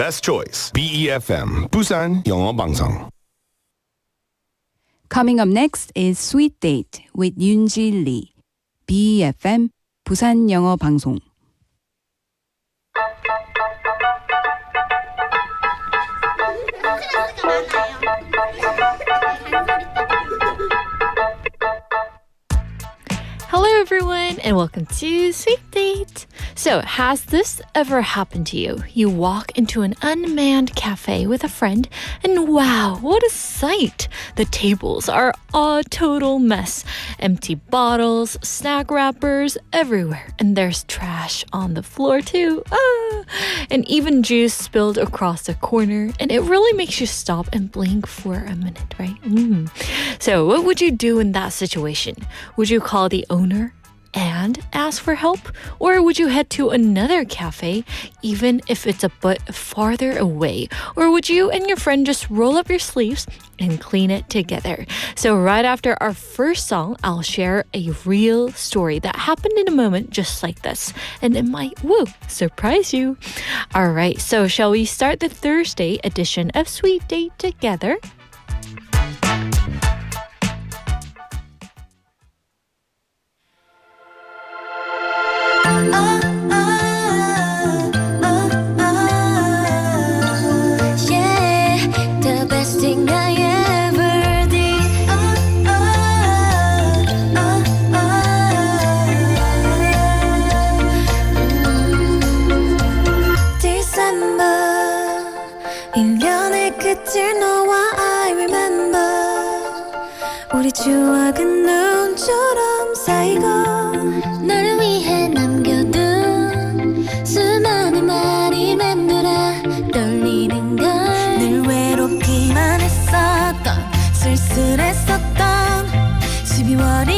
best choice. BEFM 부산 영어 방송. Coming up next is Sweet Date with Yoonji Lee. BEFM 부산 영어 방송. Hello everyone and welcome to Sweet Date. So, has this ever happened to you? You walk into an unmanned cafe with a friend and wow, what a sight! The tables are a total mess. Empty bottles, snack wrappers everywhere, and there's trash on the floor too. And even juice spilled across the corner, and it really makes you stop and blink for a minute, right? So, what would you do in that situation? Would you call the owner and ask for help? Or would you head to another cafe, even if it's a bit farther away? Or would you and your friend just roll up your sleeves and clean it together? So right after our first song, I'll share a real story that happened in a moment just like this. And it might, surprise you. All right, so shall we start the Thursday edition of Sweet Date together? 우리 추억은 눈처럼 쌓이고 너를 위해 남겨둔 수많은 말이 맴돌아 떨리는 걸 늘 외롭기만 했었던 쓸쓸했었던 12월이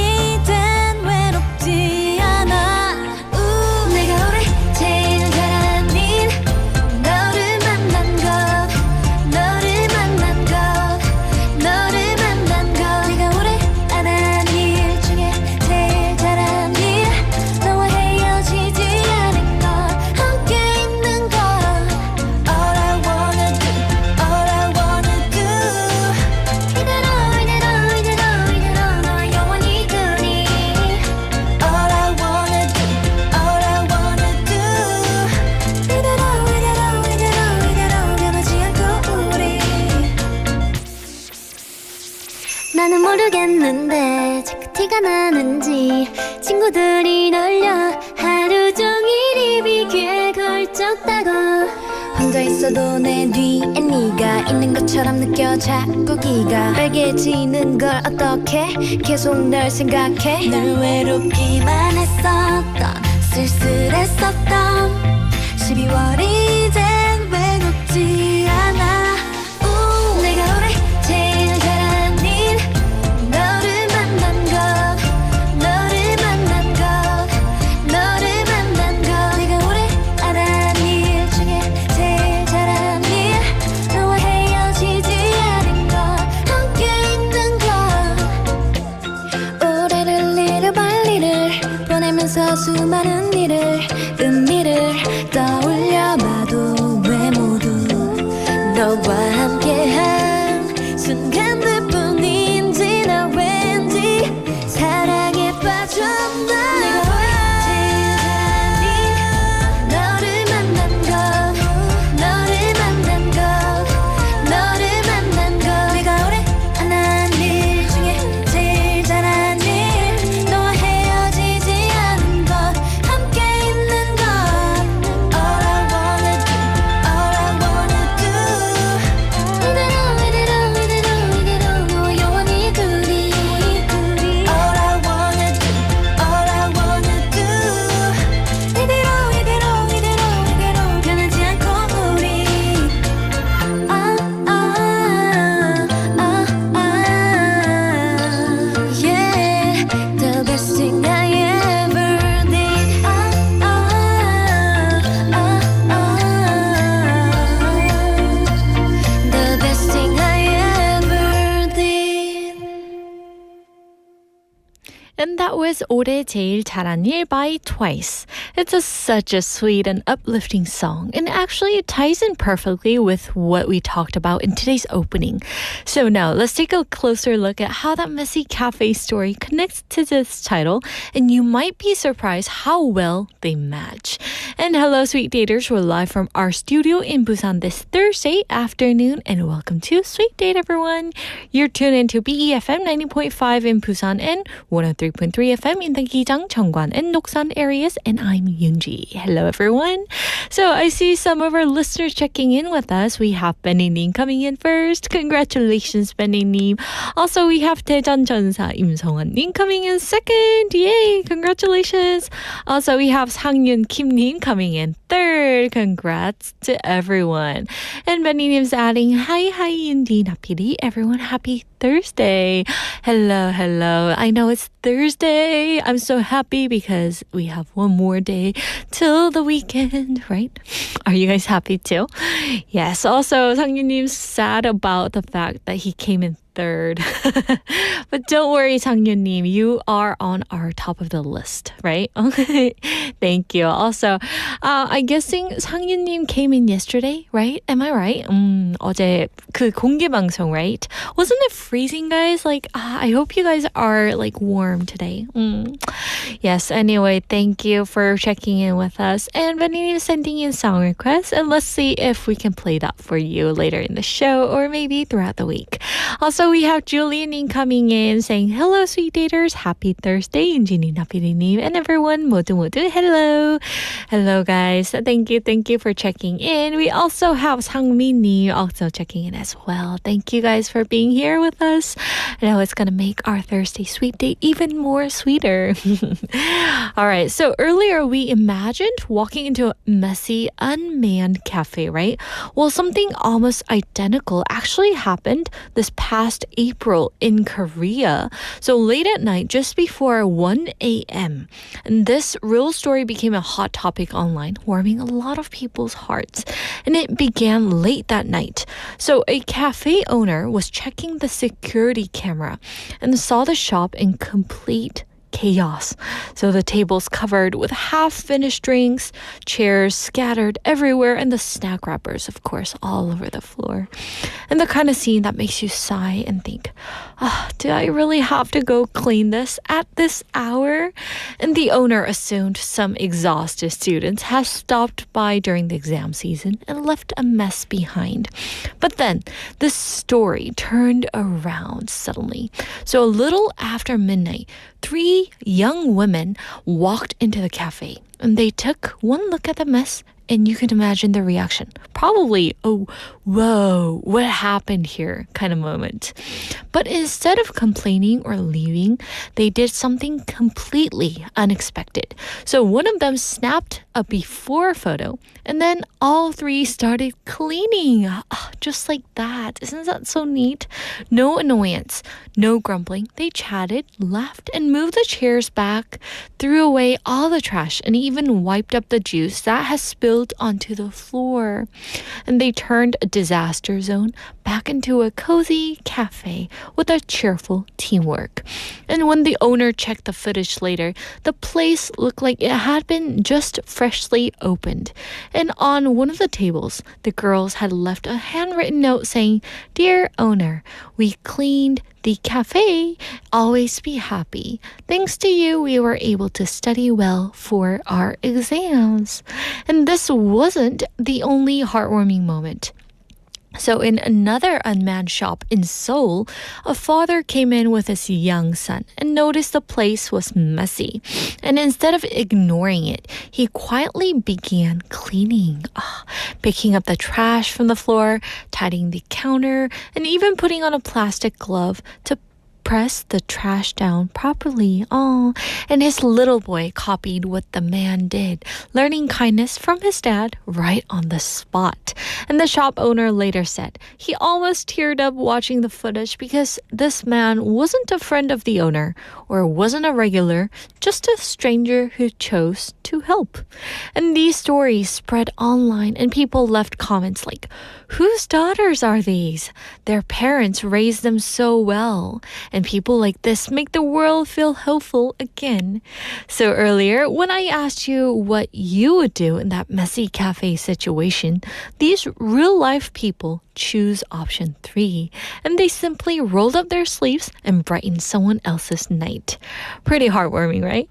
된 외롭지 않아 내가 올해 제일 잘한 일 너를 만난 것 너를 만난 것 너를 만난 것 내가 올해 안 한 일 중에 제일 잘한 일 너와 헤어지지 않은 것 함께 있는 것 All I wanna do All I wanna do 이대로 이대로 이대로 이대로 너와 영원히 그리 All I wanna do All I wanna do 이대로 이대로 이대로 이대로 변하지 않고 우리 나는 모르겠는데 자꾸 티가 나는지 친구들이 놀려 하루 종일 입이 귀에 걸쳤다고 혼자 있어도 내 뒤에 네가 있는 것처럼 느껴 자꾸 기가 빨개지는 걸 어떡해 계속 널 생각해 늘 외롭기만 했었던 쓸쓸했었던 12월이 된 외롭지 않아 내가 올해 제일 잘한 일 너를 만난 것 너를 만난 것 너를 만난 것 내가 올해 안 한 일 중에 제일 잘한 일 너와 헤어지지 않은 것 함께 있는 것 올해를 잃어버릴 일을 보내면서 수많은 일을 의미를 떠올려봐도 왜 모두 너와 함께한 순간들 뿐인지 나 왠지 사랑에 빠졌나 내가 올해 제일 잘한 일 너를 만난 것 너를 만난 것 너를 만난 것 내가 올해 안 한 일 중에 제일 잘한 일 너와 헤어지지 않은 것 함께 있는 것 All I wanna do All I wanna do And that was 올해 제일 잘한 일 by Twice. It's such a sweet and uplifting song. And actually it ties in perfectly with what we talked about in today's opening. So now let's take a closer look at how that messy cafe story connects to this title. And you might be surprised how well they match. And hello, sweet daters. We're live from our studio in Busan this Thursday afternoon. And welcome to Sweet Date, everyone. You're tuned into BEFM 90.5 in Busan and 103.3 FM in the Gijang, Cheongwan, and Doksan areas. And I'm Yoonji. Hello, everyone. So I see some of our listeners checking in with us. We have Benny Nim coming in first. Congratulations, Benny Nim. Also, we have Daejeon Jeonsa Im Song-won Nim coming in second. Yay! Congratulations. Also, we have Sang-Yun Kim Nim coming in third. Congrats to everyone. And Benny Nim's adding, hi, Yoonji, Napiri. Everyone, happy Thursday. Hello. I know it's Thursday. I'm so happy because we have one more day till the weekend, right? Are you guys happy too? Yes. Also, Sang-Yun님's sad about the fact that he came in third. But don't worry, Sang-Yunnim, you are on our top of the list, right? Thank you. Also, I'm guessing Sang-Yunnim came in yesterday, right? Am I right? 어제 그 공개 방송, right? Wasn't it freezing, guys? Like, I hope you guys are like warm today. Yes, anyway, thank you for checking in with us. And Benny is sending in song requests, and let's see if we can play that for you later in the show or maybe throughout the week. Also, we have Julian coming in saying, hello, sweet daters. Happy Thursday, 윤진이, 나피디님, and everyone. 모두 hello. Hello, guys. Thank you for checking in. We also have Sangmi also checking in as well. Thank you guys for being here with us. I know it's going to make our Thursday sweet date even more sweeter. All right. So earlier we imagined walking into a messy, unmanned cafe, right? Well, something almost identical actually happened this past April in Korea. So late at night, just before 1 a.m. And this real story became a hot topic online, warming a lot of people's hearts. And it began late that night. So a cafe owner was checking the security camera and saw the shop in complete chaos. So the tables covered with half-finished drinks, chairs scattered everywhere, and the snack wrappers, of course, all over the floor. And the kind of scene that makes you sigh and think, do I really have to go clean this at this hour? And the owner assumed some exhausted students had stopped by during the exam season and left a mess behind. But then this story turned around suddenly. So a little after midnight, 3 young women walked into the cafe and they took one look at the mess, and you can imagine the reaction. Probably, oh, whoa, what happened here kind of moment. But instead of complaining or leaving, they did something completely unexpected. So one of them snapped a before photo, and then all 3 started cleaning. Just like that. Isn't that so neat? No annoyance, no grumbling. They chatted, laughed, and moved the chairs back, threw away all the trash, and even wiped up the juice that has spilled onto the floor. And they turned a disaster zone back into a cozy cafe with a cheerful teamwork. And when the owner checked the footage later, the place looked like it had been just freshly opened. And on one of the tables, the girls had left a handwritten note saying, "Dear owner, we cleaned the cafe. Always be happy. Thanks to you, we were able to study well for our exams." And this wasn't the only heartwarming moment. So in another unmanned shop in Seoul, a father came in with his young son and noticed the place was messy. And instead of ignoring it, he quietly began cleaning, picking up the trash from the floor, tidying the counter, and even putting on a plastic glove to press the trash down properly. And his little boy copied what the man did, learning kindness from his dad right on the spot. And the shop owner later said he almost teared up watching the footage because this man wasn't a friend of the owner or wasn't a regular, just a stranger who chose to help. And these stories spread online and people left comments like, "Whose daughters are these? Their parents raised them so well." And people like this make the world feel hopeful again. So earlier, when I asked you what you would do in that messy cafe situation, these real-life people choose option 3, and they simply rolled up their sleeves and brightened someone else's night. Pretty heartwarming, right?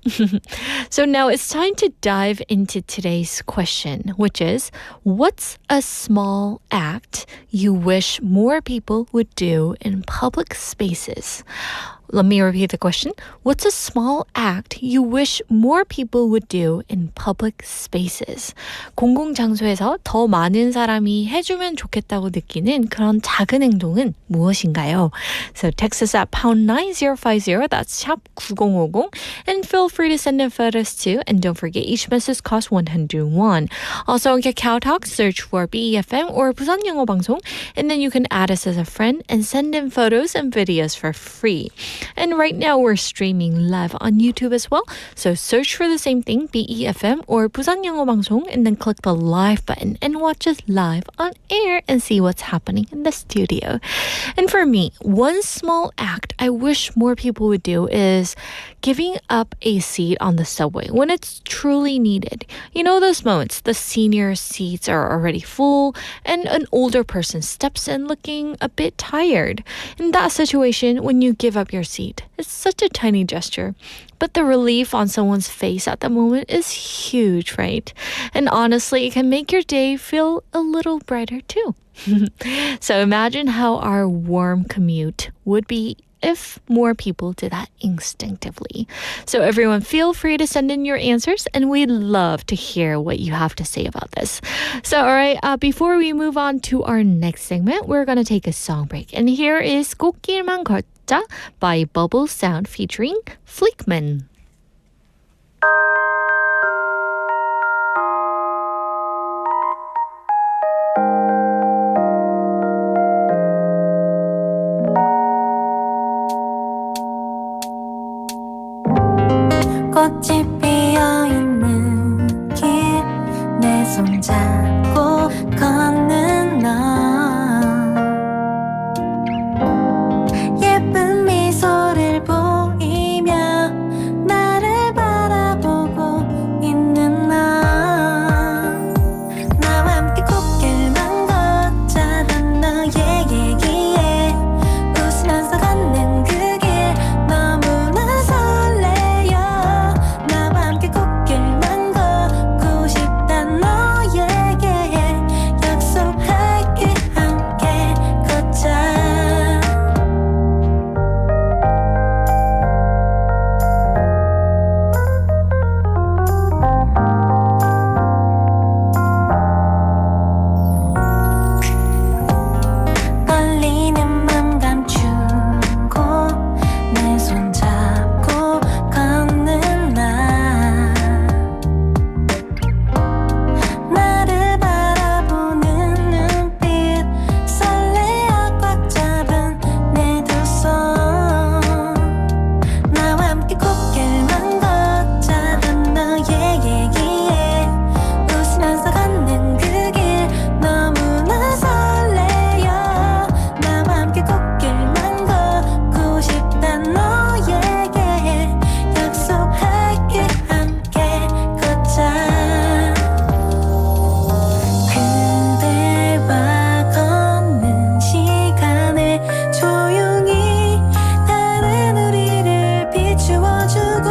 So now it's time to dive into today's question, which is, what's a small act you wish more people would do in public spaces? Let me repeat the question. What's a small act you wish more people would do in public spaces? 공공장소에서 더 많은 사람이 해주면 좋겠다고 느끼는 그런 작은 행동은 무엇인가요? So text us at pound 9050, that's 샵 9050, and feel free to send in photos too. And don't forget, each message costs 101. Also on KakaoTalk, search for BEFM or 부산 영어 방송, and then you can add us as a friend and send in photos and videos for free. And right now we're streaming live on YouTube as well. So search for the same thing, BEFM or 부산 영어 방송, and then click the live button and watch us live on air and see what's happening in the studio. And for me, one small act I wish more people would do is giving up a seat on the subway when it's truly needed. You know those moments, the senior seats are already full and an older person steps in looking a bit tired. In that situation, when you give up your seat, it's such a tiny gesture, but the relief on someone's face at the moment is huge, right? And honestly, it can make your day feel a little brighter too. So imagine how our warm commute would be if more people did that instinctively. So everyone, feel free to send in your answers, and we'd love to hear what you have to say about this. So all right, before we move on to our next segment, we're going to take a song break. And here is 꽃길만 걷자 by Bubble Sound featuring Fleekman. 꽃이 피어있는 길 내 손잡고 걷는 너 예쁜 미소를 보이며 나를 바라보고 있는 너 나와 함께 꽃길만 걷자던 너의 얘기에 웃으면서 걷는 그 길 너무나 설레요 나와 함께 꽃길만 걷고 싶단 너에게 약속할게 함께 걷자 떨리는 맘 감추고 내 손잡고 걷는 나 나를 바라보는 눈빛 설레어 꽉 잡은 내 두 손 나와 함께 꽃길만 걷자던 너의 얘기에 웃으면서 걷는 그 길 너무나 설레요 나와 함께 꽃길만 걷고 싶단 너에게 약속할게 함께 걷자 그대와 걷는 시간에 조용히 다른 우리를 비추어주고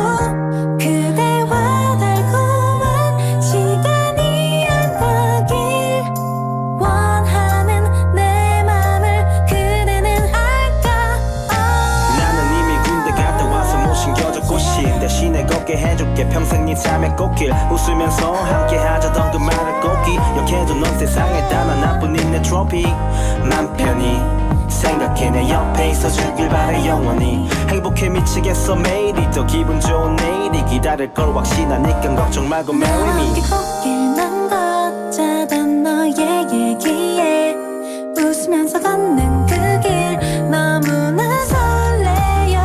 그대와 달콤한 시간이 안 가길 원하는 내 맘을 그대는 알까 나는 이미 군대 갔다 와서 못 신겨줬고 신 대신에 걷게 해줄게 평생 네 삶의 꽃길 웃으면서 함께 하자던 그 말을 꼭 기억해줘 넌 세상에 단 하나뿐인 내 트로피 맘 편히 생각해 내 옆에 있어주길 바래 영원히 행복해 미치겠어 매일이 더 기분 좋은 내일이 기다릴 걸 확신하니까 걱정 말고 marry me 함께 꽃길만 걷자던 너의 얘기에 웃으면서 걷는 그 길 너무나 설레요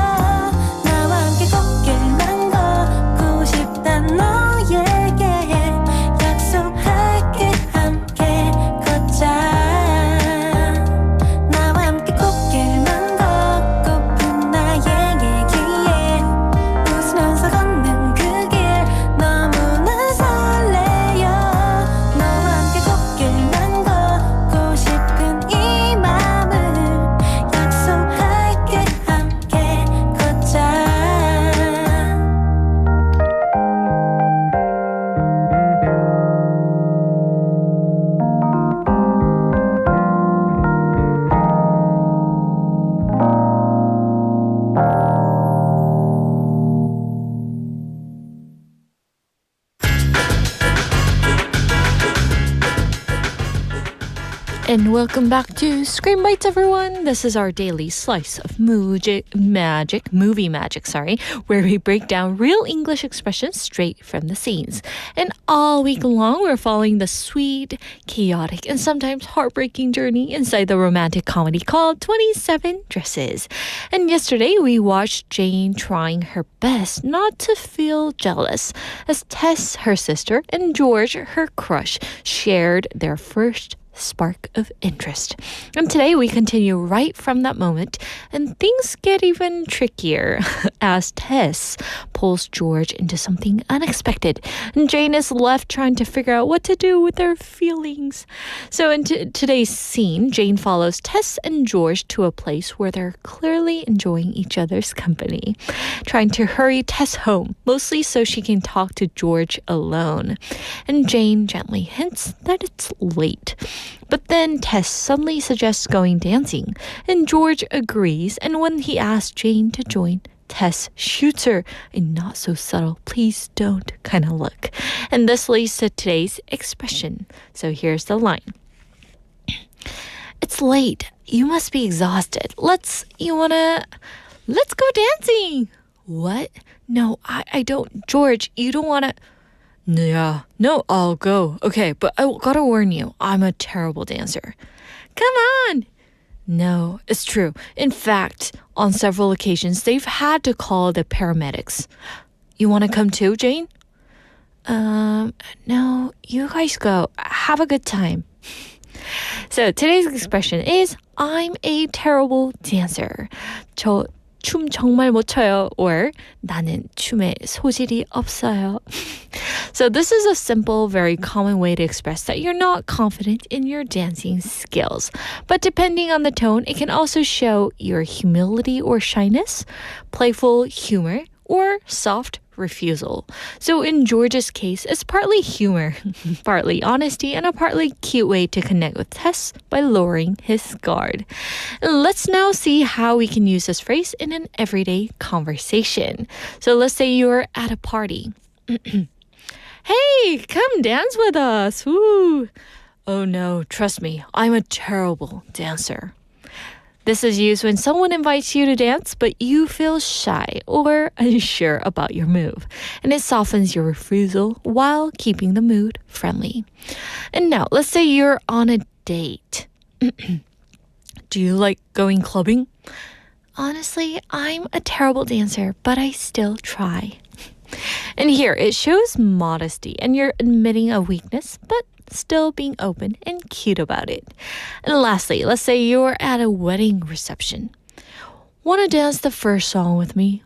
나와 함께 꽃길만 걷고 싶단 너에게 약속할게 함께 걷자 나와 함께 꽃길만 걷고픈 나의 And welcome back to Screen Bites, everyone. This is our daily slice of movie magic, where we break down real English expressions straight from the scenes. And all week long, we're following the sweet, chaotic, and sometimes heartbreaking journey inside the romantic comedy called 27 Dresses. And yesterday, we watched Jane trying her best not to feel jealous as Tess, her sister, and George, her crush, shared their first spark of interest. And today we continue right from that moment, and things get even trickier as Tess pulls George into something unexpected, and Jane is left trying to figure out what to do with her feelings. So in today's scene, Jane follows Tess and George to a place where they're clearly enjoying each other's company, trying to hurry Tess home, mostly so she can talk to George alone. And Jane gently hints that it's late. But then Tess suddenly suggests going dancing, and George agrees, and when he asks Jane to join, Tess shoots her a not-so-subtle please don't kind of look. And this leads to today's expression. So here's the line. It's late. You must be exhausted. Let's go dancing. What? No, I don't. George, you don't want to... Yeah, no, I'll go. Okay, but I gotta warn you, I'm a terrible dancer. Come on! No, it's true. In fact, on several occasions, they've had to call the paramedics. You want to come too, Jane? No, you guys go. Have a good time. So today's expression is, I'm a terrible dancer. 춤 정말 못 춰요, or 나는 춤에 소질이 없어요. So this is a simple, very common way to express that you're not confident in your dancing skills. But depending on the tone, it can also show your humility or shyness, playful humor, or soft refusal. So in George's case, it's partly humor, partly honesty, and a partly cute way to connect with Tess by lowering his guard. Let's now see how we can use this phrase in an everyday conversation. So let's say you're at a party. Hey, come dance with us. Woo. Oh no, trust me, I'm a terrible dancer. This is used when someone invites you to dance, but you feel shy or unsure about your move. And it softens your refusal while keeping the mood friendly. And now, let's say you're on a date. Do you like going clubbing? Honestly, I'm a terrible dancer, but I still try. And here, it shows modesty, and you're admitting a weakness, but still being open and cute about it. And lastly, let's say you're at a wedding reception. Want to dance the first song with me?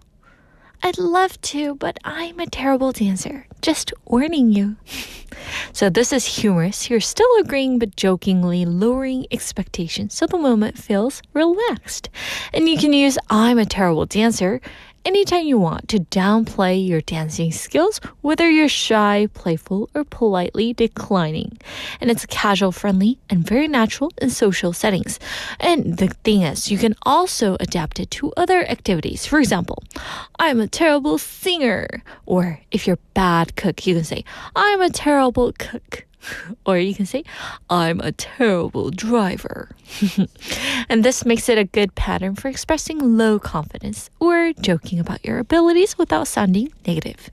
I'd love to, but I'm a terrible dancer. Just warning you. So this is humorous. You're still agreeing, but jokingly lowering expectations so the moment feels relaxed. And you can use I'm a terrible dancer anytime you want to downplay your dancing skills, whether you're shy, playful, or politely declining. And it's casual, friendly, and very natural in social settings. And the thing is, you can also adapt it to other activities. For example, I'm a terrible singer. Or if you're a bad cook, you can say, I'm a terrible cook. Or you can say, I'm a terrible driver. And this makes it a good pattern for expressing low confidence or joking about your abilities without sounding negative.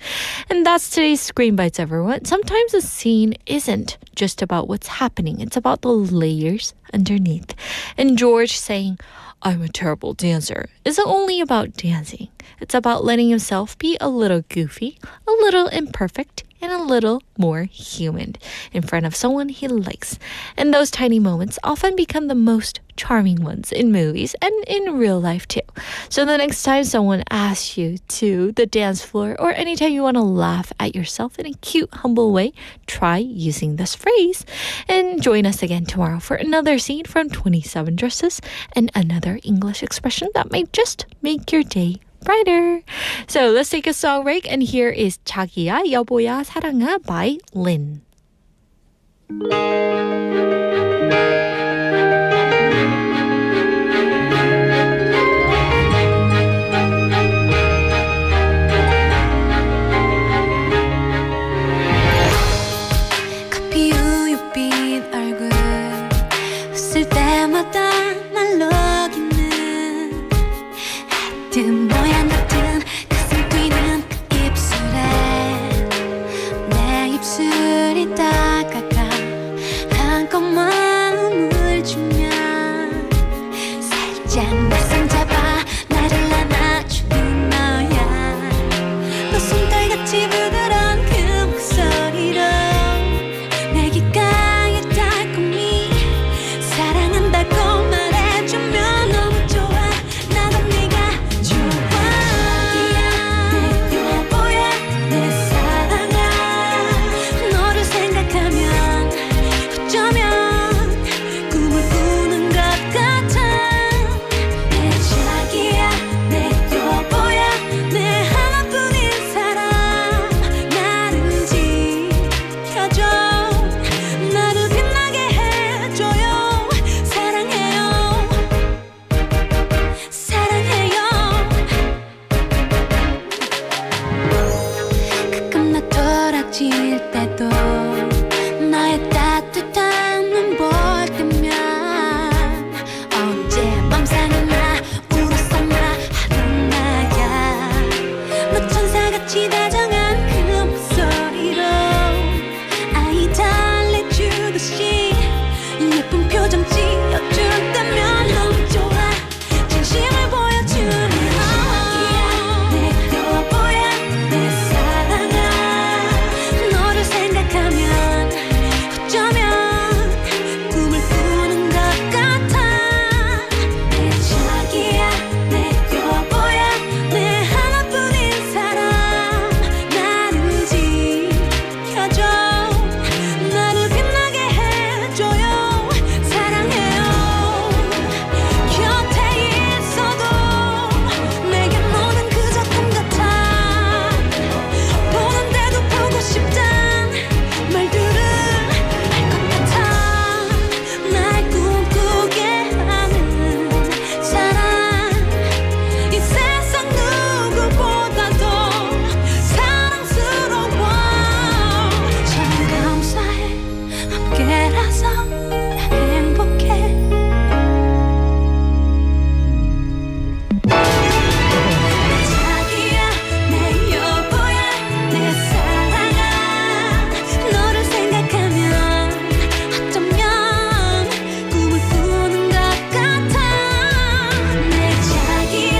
And that's today's Screen Bites, everyone. Sometimes a scene isn't just about what's happening. It's about the layers underneath. And George saying, I'm a terrible dancer isn't only about dancing. It's about letting himself be a little goofy, a little imperfect, and a little more human in front of someone he likes. And those tiny moments often become the most charming ones in movies and in real life too. So the next time someone asks you to the dance floor, or anytime you want to laugh at yourself in a cute, humble way, try using this phrase. And join us again tomorrow for another scene from 27 Dresses and another English expression that might just make your day brighter. So let's take a song break, and here is 자기야 여보야 사랑아 by Lin. 커피 우유빛 얼굴 모양 같은 가슴 뛰는 그 입술에 내 입술이 다가가 한껏 마음을 주면 살짝 내 손 잡아 나를 안아주는 너야 너 손떨같이 부드러운 그 목소리로 내 귓가에 달콤히 사랑한다고 말해주면 너무 좋아 나도 네가 좋아 내 여보야 내 사랑아 너를 생각하면 어쩌면 꿈을 꾸는 것 같아 내 자기야 내 여보야 내 하나뿐인 사람 나를 지켜줘 나를 빛나게 해줘요 사랑해요 사랑해요 가끔 나 돌아질 때도 너의 따뜻한 눈 볼 때면 언제 맘상했나 울었었나 하던 나야 너 천사같이 다정한 그 목소리로 아이 달래주듯이 예쁜 표정 지어줄 때면 너무 좋아 진심을 보여주면 내 여보야 내 사랑아 너를 생각하면 어쩌면 꿈을 꾸는 것 같아 내 자기야 내 여보야 내 하나뿐인 사람 나를 지켜줘 나를 빛나게 해줘요 사랑해요 곁에 있어도 내게 너는 그저 꿈 같아 보는데도 보고 싶단 말들을 할 것 같아 날 꿈꾸게 하는 사랑 이 세상 누구보다도 사랑스러워 참 감사해 함께라서 행복해 내 자기야 내 여보야 내 사랑아 너를 생각하면 어쩌면 꿈을 꾸는 것 같아 내 자기야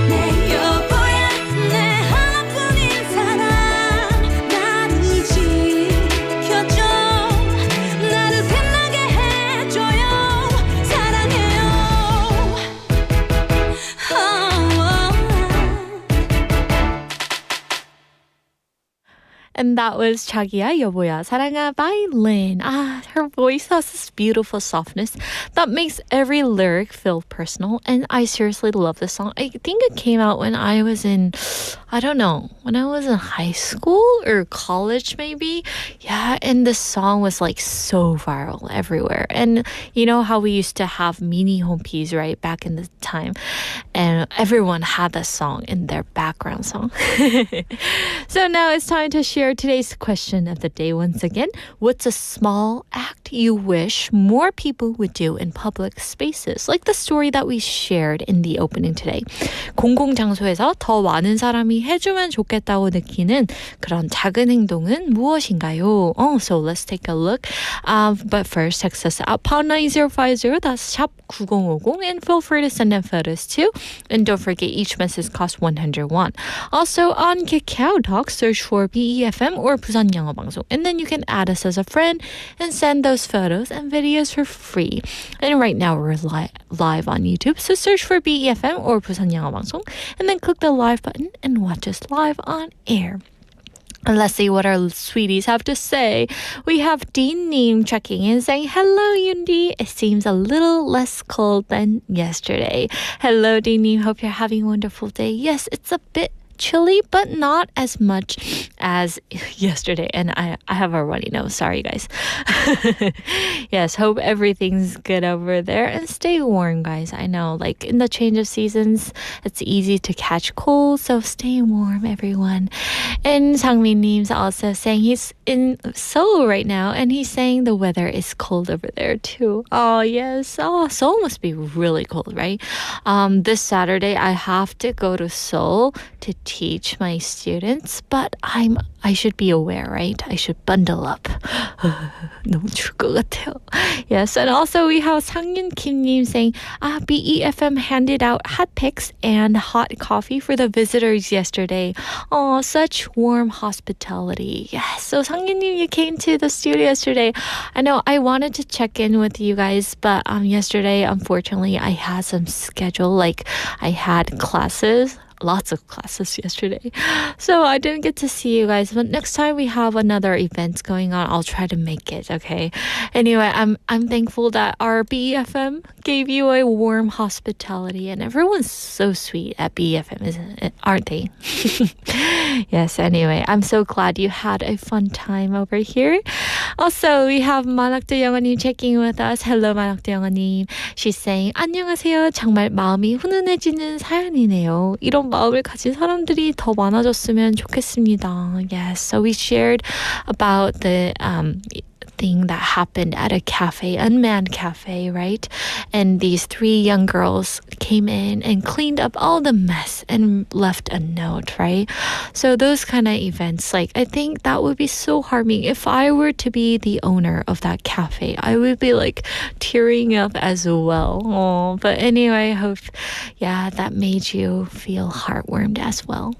내 여보야 내 하나뿐인 사람 나를 지켜줘 나를 빛나게 해줘요 사랑해요 And that was 자기야 여보야 사랑아 by Lynn. Her voice has this beautiful softness that makes every lyric feel personal. And I seriously love this song. I think it came out when I was in, I don't know, when I was in high school or college maybe. Yeah, and this song was like so viral everywhere. And you know how we used to have mini home Ps, right, back in the time. And everyone had that song in their background song. So now it's time to share today's question of the day once again. What's a small act you wish more people would do in public spaces? Like the story that we shared in the opening today. 공공장소에서 더 많은 사람이 해주면 좋겠다고 느끼는 그런 작은 행동은 무엇인가요? So let's take a look. But first, text us out #9050. That's 샵 9050. And feel free to send in photos too. And don't forget, each message costs 100 won. Also on Kakao Talk, search for BEFM or 부산 영어 방송. And then you can add us as a friend and send those photos and videos for free. And right now we're live on YouTube. So search for BEFM or 부산 영어 방송. And then click the live button and watch us live on air. And let's see what our sweeties have to say. We have Dean Neem checking in saying, hello, Yundi. It seems a little less cold than yesterday. Hello, Dean Neem. Hope you're having a wonderful day. Yes, it's a bit chilly, but not as much as yesterday, and I have a runny nose. Sorry, guys. Yes, hope everything's good over there, and stay warm, guys. I know, like in the change of seasons, it's easy to catch cold, so stay warm, everyone. And Sangmin-nim's also saying he's in Seoul right now, and he's saying the weather is cold over there too. Oh yes, Seoul must be really cold, right? This Saturday I have to go to Seoul to teach my students, but I should be aware, right? I should bundle up. 너무 추울 것 같아요. Yes, and also we have 상윤 Kim-님 saying, BEFM handed out hot picks and hot coffee for the visitors yesterday. Oh, such warm hospitality. Yes, so 상윤님, you came to the studio yesterday. I know I wanted to check in with you guys, but yesterday, unfortunately, I had some schedule. Like I had classes. Lots of classes yesterday. So I didn't get to see you guys. But next time we have another event going on, I'll try to make it, okay? Anyway, I'm thankful that our BFM gave you a warm hospitality, and everyone's so sweet at BFM, isn't it? Aren't they? Yes, anyway, I'm so glad you had a fun time over here. Also, we have 만학도 영어님 checking with us. Hello, 만학도 영어님. She's saying, 안녕하세요. 정말 마음이 훈훈해지는 사연이네요. 이런 마음을 가진 사람들이 더 많아졌으면 좋겠습니다. Yes, so we shared about the thing that happened at a cafe, unmanned cafe, right? And these 3 young girls came in and cleaned up all the mess and left a note, right? So those kind of events, like I think that would be so harming. If I were to be the owner of that cafe, I would be like tearing up as well. Oh, but anyway, I hope, that made you feel heartwarmed as well.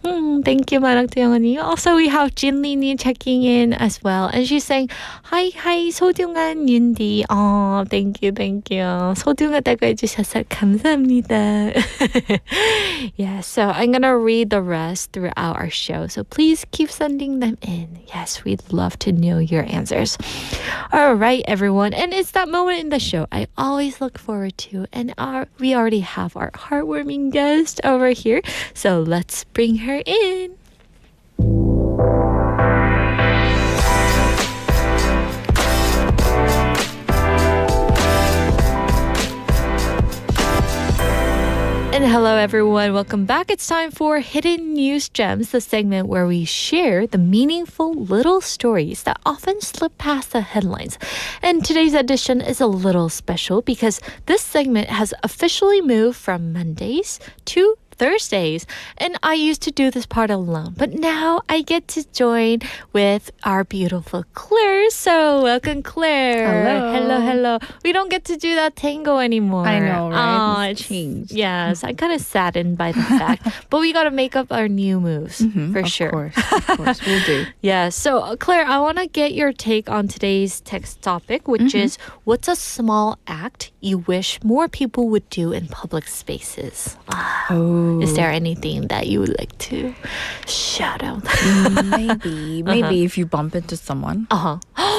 Thank you, 만학도 영어님. Also, we have Jinli checking in as well, and she's saying, hi, 소중한 윤디. Oh, thank you. 소중하다고 해주셔서 감사합니다. Yeah, so I'm going to read the rest throughout our show. So please keep sending them in. Yes, we'd love to know your answers. All right, everyone. And it's that moment in the show I always look forward to. And we already have our heartwarming guest over here. So let's bring her in. And hello, everyone. Welcome back. It's time for Hidden News Gems, the segment where we share the meaningful little stories that often slip past the headlines. And today's edition is a little special because this segment has officially moved from Mondays to Thursdays. And I used to do this part alone, but now I get to join with our beautiful Claire. So welcome, Claire. Hello. We don't get to do that tango anymore. I know, right? It's changed. Yes, I'm kind of saddened by the fact, but we got to make up our new moves for sure. Of course, we'll do. Yeah, so Claire, I want to get your take on today's text topic, which is, what's a small act you wish more people would do in public spaces? Is there anything that you would like to shout out? Maybe if you bump into someone,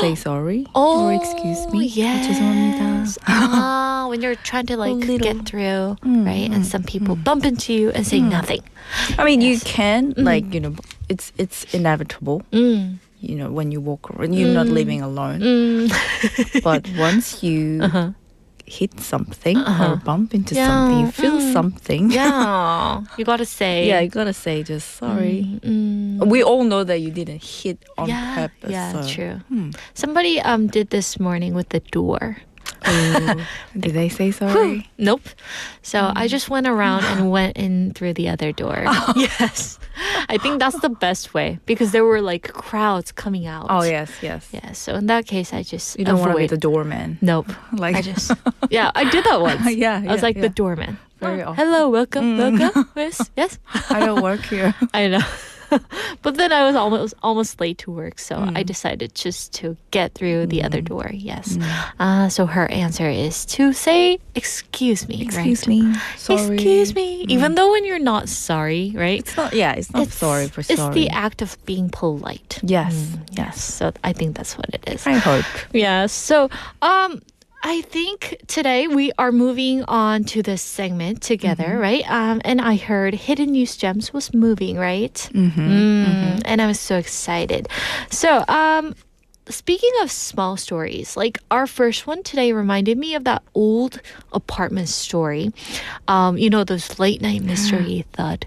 say sorry or excuse me. Yes. 죄송합니다. When you're trying to get through, right? And some people bump into you and say nothing. I mean, you can it's inevitable. When you walk around, you're not living alone. But once you hit something or bump into something, you feel something. Yeah, you gotta say. Yeah, you gotta say just sorry. We all know that you didn't hit on purpose. Yeah, so. true. Somebody did this morning with the door. Did they say sorry? Nope. So I just went around and went in through the other door. Yes. I think that's the best way because there were like crowds coming out. Oh, yes. Yeah, so in that case, I just You don't want to be the doorman. Nope. I did that once. I was like the doorman. Very often. Hello, welcome. Yes. I don't work here. I know. But then I was almost late to work, so I decided just to get through the other door. Yes. So her answer is to say, excuse me. Excuse right? me. Sorry. Excuse me. Even though when you're not sorry, right? It's not sorry for sorry. It's the act of being polite. Yes. Yes. So I think that's what it is. I hope. Yeah. So, I think today we are moving on to this segment together, right? And I heard Hidden News Gems was moving, right? And I was so excited. So, speaking of small stories, like our first one today reminded me of that old apartment story. You know, those late night mystery thud.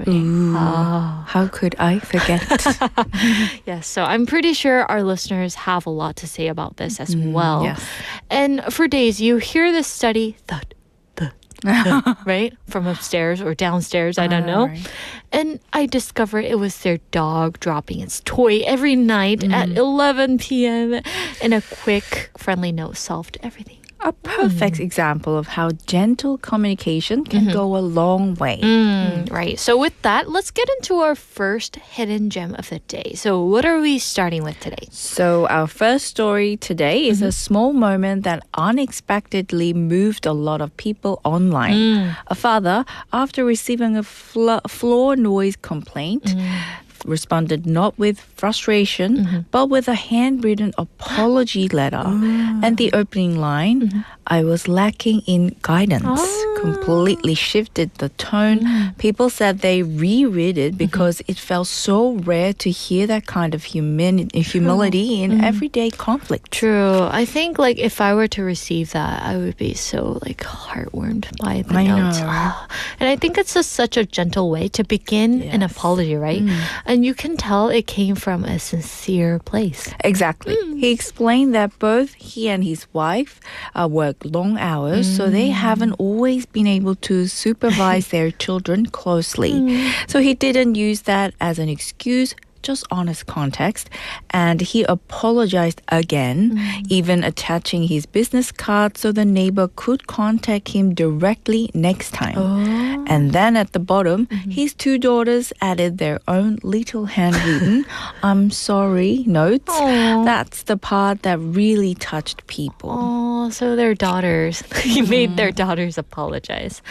Ooh, how could I forget? Yes, so I'm pretty sure our listeners have a lot to say about this as well. Yes. And for days, you hear this steady thud, thud, thud, right? From upstairs or downstairs, I don't know. Right. And I discovered it was their dog dropping its toy every night at 11 p.m. And a quick, friendly note solved everything. A perfect example of how gentle communication can go a long way. Right. So with that, let's get into our first hidden gem of the day. So what are we starting with today? So our first story today is a small moment that unexpectedly moved a lot of people online. A father, after receiving a floor noise complaint, responded not with frustration, but with a handwritten apology letter. And the opening line, I was lacking in guidance, completely shifted the tone. People said they reread it because it felt so rare to hear that kind of humility in everyday conflict. True. I think like if I were to receive that, I would be so like heartwarmed by the I note. know. And I think it's just such a gentle way to begin an apology, right? And you can tell it came from a sincere place. Exactly. He explained that both he and his wife work long hours, so they haven't always been able to supervise their children closely. So he didn't use that as an excuse, just honest context. And he apologized again, even attaching his business card so the neighbor could contact him directly next time. And then at the bottom, his two daughters added their own little handwritten I'm sorry notes. That's the part that really touched people. Oh, so their daughters. He made their daughters apologize.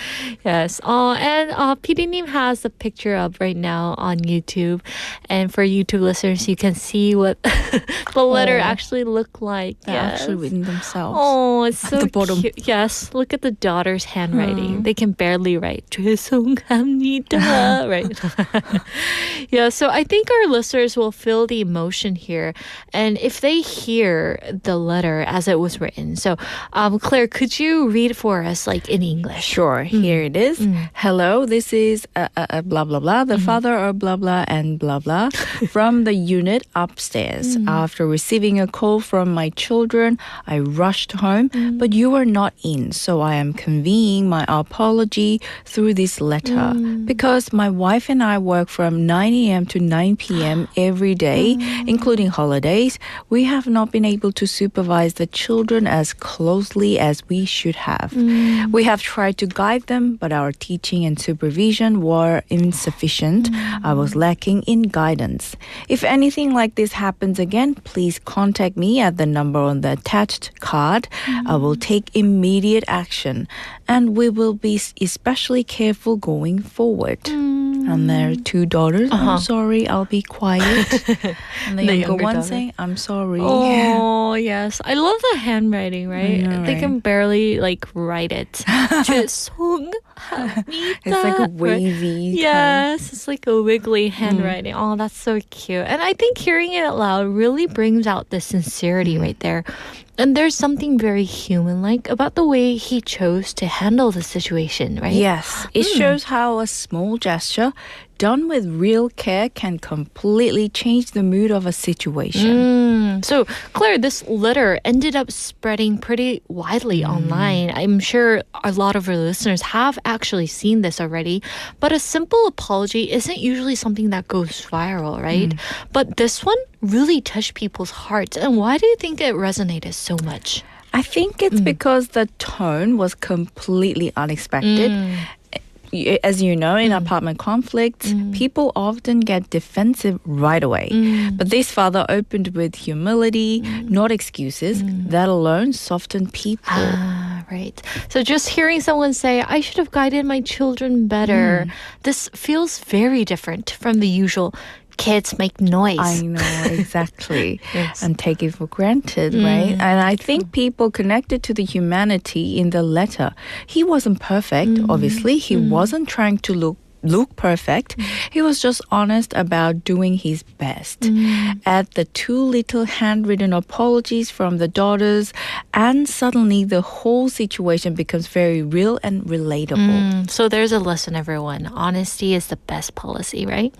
Yes. And PD님 has a picture up right now on YouTube. And for YouTube listeners, you can see what the letter actually looked like. They're actually written themselves. Oh, it's so At the bottom. cute. Yes, look at the daughter's handwriting. They can barely write. 죄송합니다. Right. Yeah, so I think our listeners will feel the emotion here. And if they hear the letter as it was written. So, Claire, could you read for us like in English? Sure, here it is. Hello, this is blah, blah, blah, the father of blah, blah, and blah, blah, from the unit upstairs. After receiving a call from my children, I rushed home, but you were not in, so I am conveying my apology through this letter. Because my wife and I work from 9 a.m. to 9 p.m. every day, including holidays. We have not been able to supervise the children as closely as we should have. We have tried to guide them, but our teaching and supervision were insufficient. I was lacking in guidance. If anything like this happens again, please contact me at the number on the attached card. I will take immediate action, and we will be especially careful going forward. And their two daughters, I'm sorry, I'll be quiet. And the younger one daughter. saying, I'm sorry. Oh, yes. I love the handwriting, right? I know, They right? can barely like write it. 죄송합니다. It's like a wavy. Yes, it's like a wiggly handwriting. Oh, that's so cute. And I think hearing it out loud really brings out the sincerity right there. And there's something very human-like about the way he chose to handle the situation, right? Yes, it shows how a small gesture done with real care can completely change the mood of a situation. So, Claire, this letter ended up spreading pretty widely online. I'm sure a lot of our listeners have actually seen this already. But a simple apology isn't usually something that goes viral, right? But this one really touched people's hearts. And why do you think it resonated so much? I think it's because the tone was completely unexpected. As you know, in apartment conflicts, people often get defensive right away. But this father opened with humility, not excuses. That alone softened people. Right. So just hearing someone say, I should have guided my children better, this feels very different from the usual, kids make noise. I know, exactly. Yes. And take it for granted, right? And I think people connected to the humanity in the letter. He wasn't perfect, obviously. He wasn't trying to look perfect. He was just honest about doing his best. At the two little handwritten apologies from the daughters, and suddenly the whole situation becomes very real and relatable. So there's a lesson, everyone. Honesty is the best policy, right?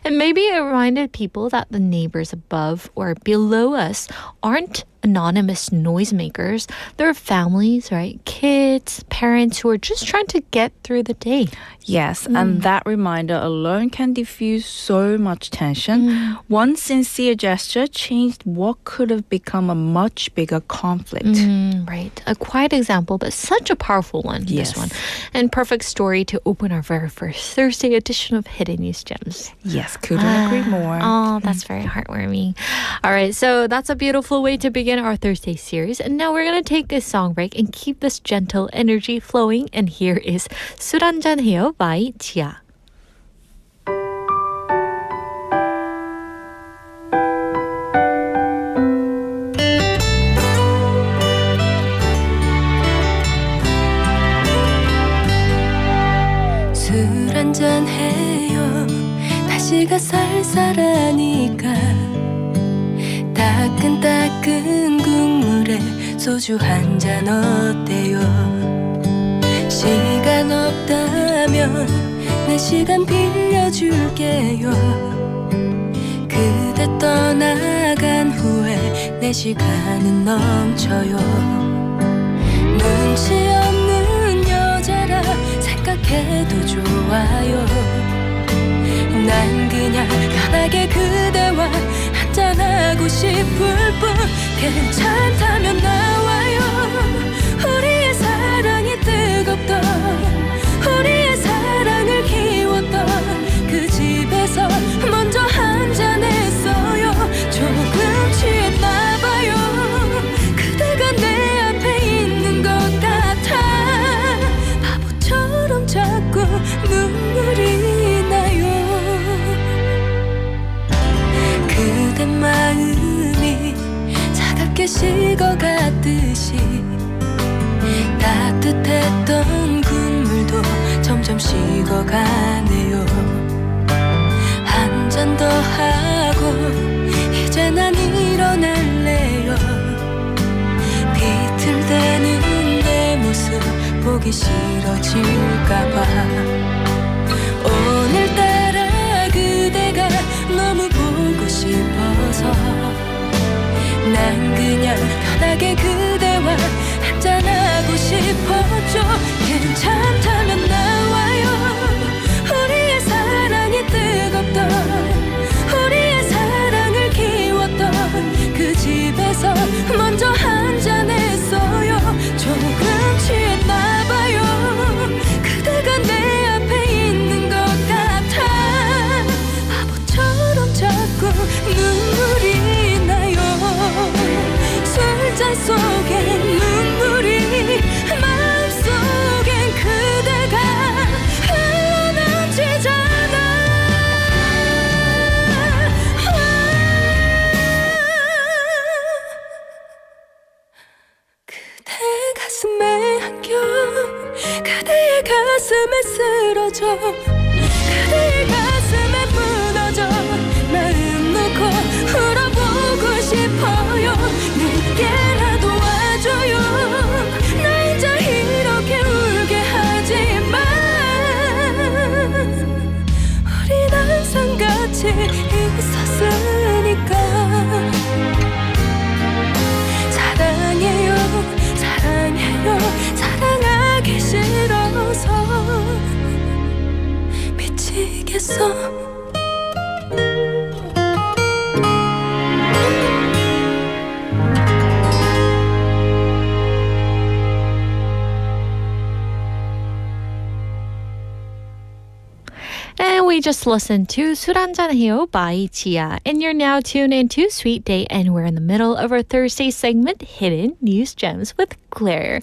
And maybe it reminded people that the neighbors above or below us aren't anonymous noisemakers. They're families, right? Kids, parents who are just trying to get through the day. Yes, and that reminder alone can diffuse so much tension. One sincere gesture changed what could have become a much bigger conflict. Right. A quiet example, but such a powerful one, Yes. this one. And perfect story to open our very first Thursday edition of Hidden News Gems. Yes, couldn't agree more. Oh, that's very heartwarming. All right, so that's a beautiful way to begin our Thursday series. And now we're going to take a song break and keep this gentle energy flowing. And here is 술 한잔 해요 by 지아. 술 한잔 해요. 날씨가 쌀쌀하니까 따끈따끈 국물에 소주 한 잔 어때요? 시간 없다면 내 시간 빌려줄게요. 그대 떠나간 후에 내 시간은 넘쳐요. 눈치 없는 여자라 생각해도 좋아요. 난 그냥 편하게 그대와 한잔하고 싶을 뿐. 괜찮다면 나와요. 우리의 사랑이 뜨겁던, 우리의 사랑을 키웠던 그 집에서 먼저 한잔했어요. 조금 취했나봐요. 그대가 내 앞에 있는 것 같아. 바보처럼 자꾸 눈물이 나요. 그대 마음이 차갑게 식어갔듯이 따뜻했던 국물도 점점 식어가네요. 한 잔 더 하고 이제 난 일어날래요. 비틀대는 내 모습 보기 싫어질까봐. 오늘따라 그대가 너무 보고 싶어서 난 그냥 편하게 그대와 한잔하고 싶었죠. 괜찮다면 나와요. 우리의 사랑이 뜨겁던, 우리의 사랑을 키웠던 그 집에서 먼저 한잔했어요. 조금 취했나봐요. 그대가 내 앞에 있는 것 같아. 바보처럼 자꾸 눈물이 나요. 술잔 속에 눈물이, 마음속엔 그대가 흘러넘치잖아. 그대 가슴에 안겨, 그대의 가슴에 쓰러져, 그대의 가슴에 무너져 마음 놓고 울어보고 싶어요. 늦게라도 와줘요. 나 혼자 이렇게 울게 하지마. 우린 항상 같이 있었으니까. 사랑해요, 사랑해요, 사랑하기 싫어서 미치겠어. And we we just listened to 술 한잔 해요 by Chia. And you're now tuned into Sweet Date, and we're in the middle of our Thursday segment, Hidden News Gems with Claire.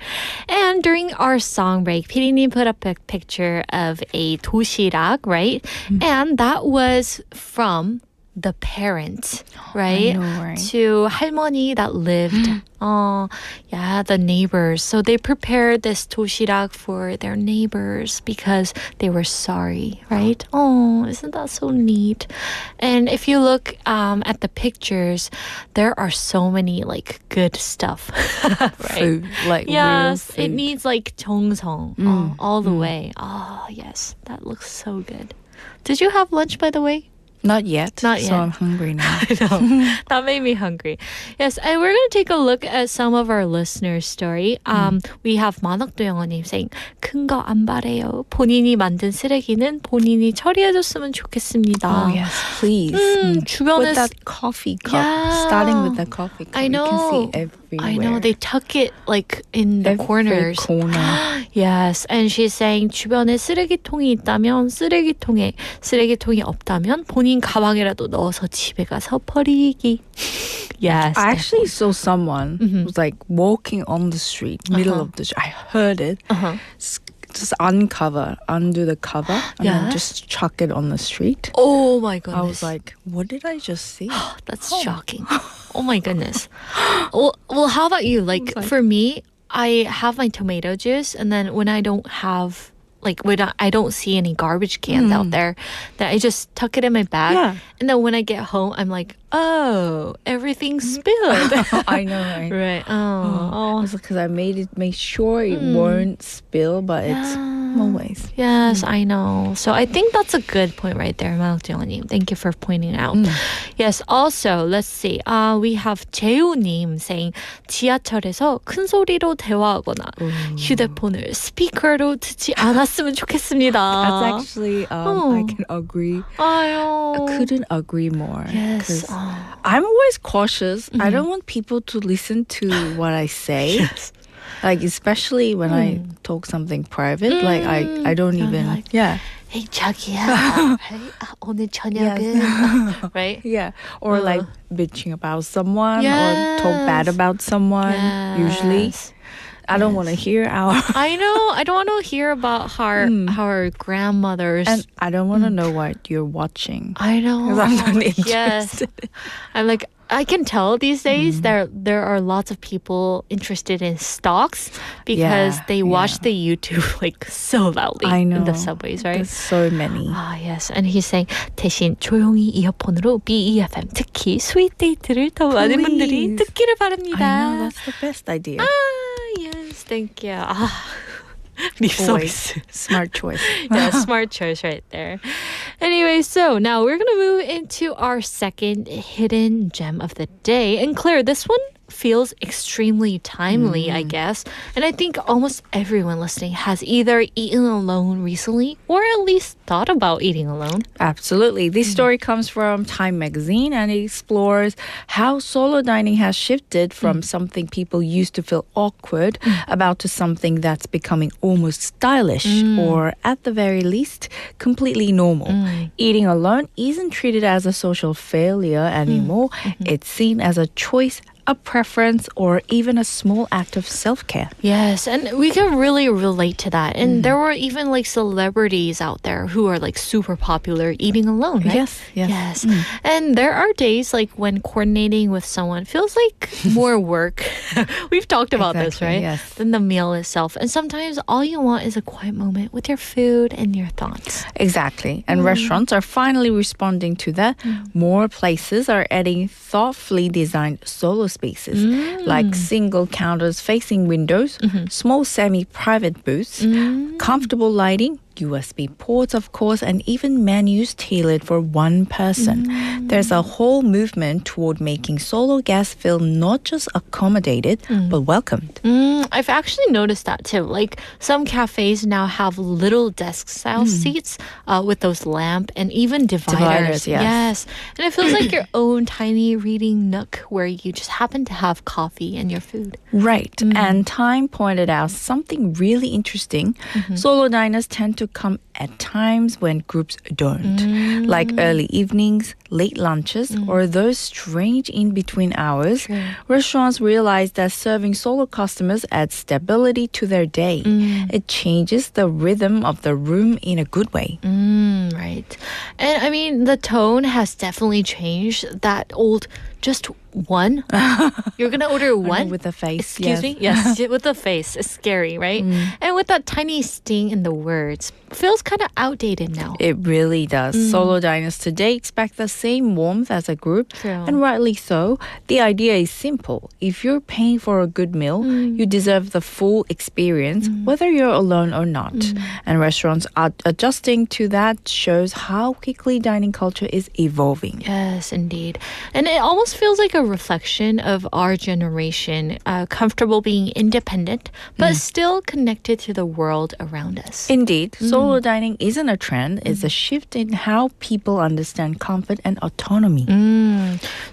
And during our song break, PD님 put up a picture of a 도시락, right? And that was from the parent, right? I know, right? To 할머니 that lived, the neighbors. So they prepared this 도시락 for their neighbors because they were sorry, right? Oh, isn't that so neat? And if you look at the pictures, there are so many like good stuff, right? Food, like Yes, real it food. needs like 정성 all the way. Oh, yes, that looks so good. Did you have lunch, by the way? Not yet. Not so yet. I'm hungry now. I know. That made me hungry. Yes, and we're going to take a look at some of our listeners' story. We have 만학도 영어님 saying, 큰 거 안 바래요. 본인이 만든 쓰레기는 본인이 처리해줬으면 좋겠습니다. Oh yes, please. 주변에 With that coffee cup. Yeah. Starting with that coffee cup. I know. You can see everywhere. I know. They tuck it like in the Every corners. corner. Yes, and she's saying 주변에 쓰레기통이 있다면 쓰레기통이 없다면 본인 가방에라도 넣어서 집에 가서 버리기. Yes. I actually saw someone who was like walking on the street, middle of the street. I heard it. Just undo the cover, and then Yes. just chuck it on the street. Oh my goodness. I was like, what did I just see? That's shocking. Oh my goodness. Well, how about you? Like for me, I have my tomato juice, and then when I don't have when I don't see any garbage cans out there, then I just tuck it in my bag. Yeah. And then when I get home, I'm like, oh, everything's spilled. I know, right? Right. Oh. It's because I made sure it won't spill, but it's always. Yes, I know. So I think that's a good point right there, 만학정님. Thank you for pointing it out. Yes, also, let's see. We have 재우님 saying, 지하철에서 큰 소리로 대화하거나 휴대폰을 스피커로 듣지 않았으면 좋겠습니다. That's actually, I can agree. 아유. I couldn't agree more. Yes. 'Cause I'm always cautious. I don't want people to listen to what I say. Yes. Like, especially when I talk something private. Like, I don't even. like- Yeah. Hey, 자기야. 오늘 저녁은. Right? Yeah. Or like bitching about someone Yes. or talk bad about someone. Usually. Yes. I don't want to hear our. I know. I don't want to hear about how our grandmothers. And I don't want to know what you're watching. I know. 'Cause I'm not Yes. interested. I'm like, I can tell these days there are lots of people interested in stocks because Yeah, they watch the YouTube like so loudly I know. in the subways, right? There's so many. Ah, yes. And he's saying 대신 조용히 이어폰으로 BEFM 특히 스윗 데이트를 더 많은 분들이 Please. 듣기를 바랍니다. I know, that's the best idea. Yes, thank you. 립 Always. 서비스. Smart choice. Yeah, smart choice right there. Anyway, so now we're going to move into our second hidden gem of the day. And Claire, this one feels extremely timely, I guess. And I think almost everyone listening has either eaten alone recently or at least thought about eating alone. Absolutely. This story comes from Time magazine and it explores how solo dining has shifted from something people used to feel awkward about to something that's becoming almost stylish or at the very least completely normal. Eating alone isn't treated as a social failure anymore. It's seen as a choice, a preference, or even a small act of self-care. Yes, and we can really relate to that. And there were even like celebrities out there who are like super popular eating alone, right? Yes. And there are days like when coordinating with someone feels like more work. We've talked about this, Exactly, right? yes. Than the meal itself. And sometimes all you want is a quiet moment with your food and your thoughts. Exactly. And restaurants are finally responding to that. More places are adding thoughtfully designed solo spaces like single counters facing windows, small semi-private booths, comfortable lighting, USB ports, of course, and even menus tailored for one person. There's a whole movement toward making solo guests feel not just accommodated, but welcomed. I've actually noticed that too. Like some cafes now have little desk-style seats with those lamp and even dividers. Dividers, yes. And it feels like your own tiny reading nook where you just happen to have coffee and your food. Right. And Time pointed out something really interesting. Solo diners tend to come at times when groups don't, like early evenings, late lunches, or those strange in-between hours. Restaurants realize that serving solo customers adds stability to their day. It changes the rhythm of the room in a good way. Right. And I mean, the tone has definitely changed. That old just one. You're going to order one? With the face. Excuse me? Yes, with the face. It's scary, right? And with that tiny sting in the words. Feels kind of outdated now. It really does. Solo diners today expect the same warmth as a group. True. And rightly so. The idea is simple. If you're paying for a good meal, you deserve the full experience, whether you're alone or not. And restaurants are adjusting to that shows how quickly dining culture is evolving. Yes, indeed. And it almost feels like a reflection of our generation, comfortable being independent, but still connected to the world around us. Indeed, solo dining isn't a trend, it's a shift in how people understand comfort and autonomy.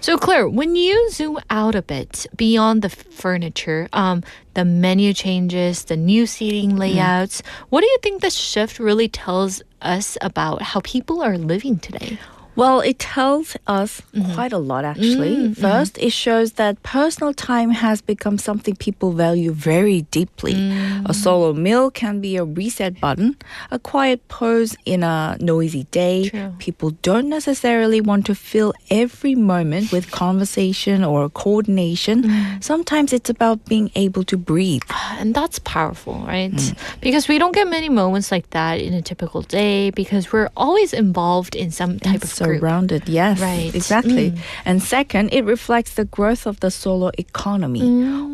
So Claire, when you zoom out a bit beyond the furniture, the menu changes, the new seating layouts, what do you think this shift really tells us about how people are living today? Well, it tells us quite a lot, actually. First, it shows that personal time has become something people value very deeply. A solo meal can be a reset button, a quiet pause in a noisy day. True. People don't necessarily want to fill every moment with conversation or coordination. Sometimes it's about being able to breathe. And that's powerful, right? Because we don't get many moments like that in a typical day because we're always involved in some type of group. Surrounded, yes. Right. Exactly. And second, it reflects the growth of the solo economy.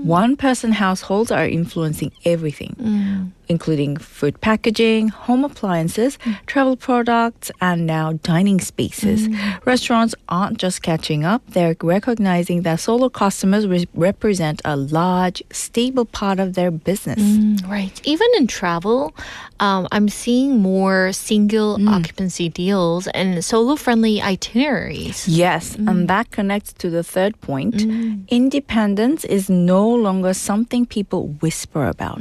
One-person households are influencing everything, including food packaging, home appliances, travel products, and now dining spaces. Restaurants aren't just catching up, they're recognizing that solo customers represent a large, stable part of their business. Right. Even in travel, I'm seeing more single occupancy deals and solo-friendly itineraries. Yes, and that connects to the third point. Independence is no longer something people whisper about.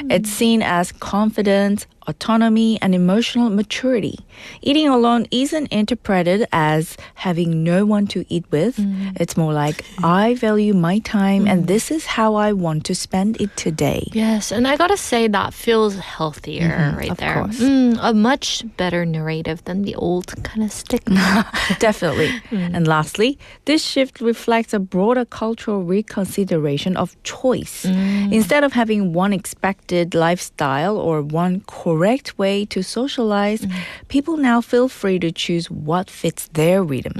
It's seen as confidence, autonomy, and emotional maturity. Eating alone isn't interpreted as having no one to eat with. It's more like, I value my time and this is how I want to spend it today. Yes, and I gotta say that feels healthier right of there. course. A much better narrative than the old kind of stigma. Definitely. And lastly, this shift reflects a broader cultural reconsideration of choice. Instead of having one expected lifestyle or one correct way to socialize, people now feel free to choose what fits their rhythm.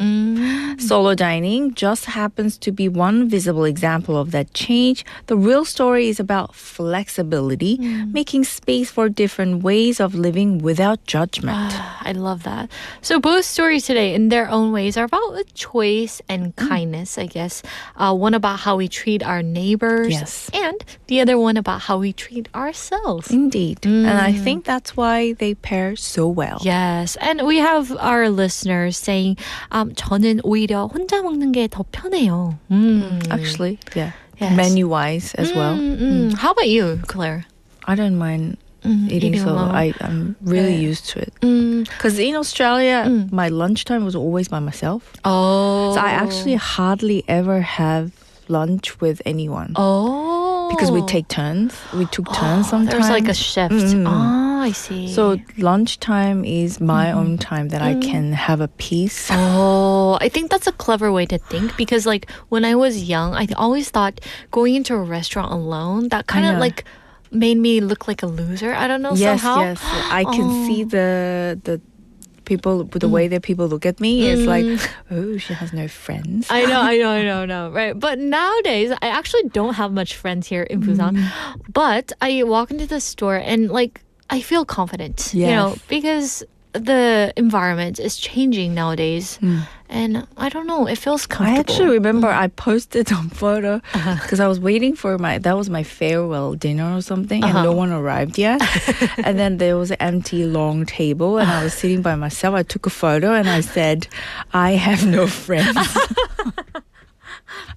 Solo dining just happens to be one visible example of that change. The real story is about flexibility, making space for different ways of living without judgment. I love that. So both stories today, in their own ways, are about choice and kindness, I guess. One about how we treat our neighbors, Yes. and the other one about how we treat ourselves. Indeed. And I think that's why they pair so well. Yes, and we have our listeners saying, 저는 오히려 혼자 먹는 게 더 편해요. Actually, yeah. Yes. Menu-wise as well. How about you, Claire? I don't mind eating solo. alone. I'm really used to it. Because in Australia, my lunchtime was always by myself. Oh. So I actually hardly ever have lunch with anyone. Oh. Because we take turns. We took turns sometimes. There's like a shift. I see. So lunchtime is my own time that I can have a peace. Oh, I think that's a clever way to think because like when I was young, I always thought going into a restaurant alone, that kind of know. like made me look like a loser. I don't know, Yes, somehow. yes. I can see the people, the way that people look at me. It's like, oh, she has no friends. I know, right? But nowadays, I actually don't have much friends here in Busan. But I walk into the store and like I feel confident, you know, Yes. because the environment is changing nowadays. And I don't know, it feels comfortable. I actually remember I posted a photo because I was waiting for that was my farewell dinner or something, and no one arrived yet. And then there was an empty long table, and I was sitting by myself. I took a photo and I said, I have no friends.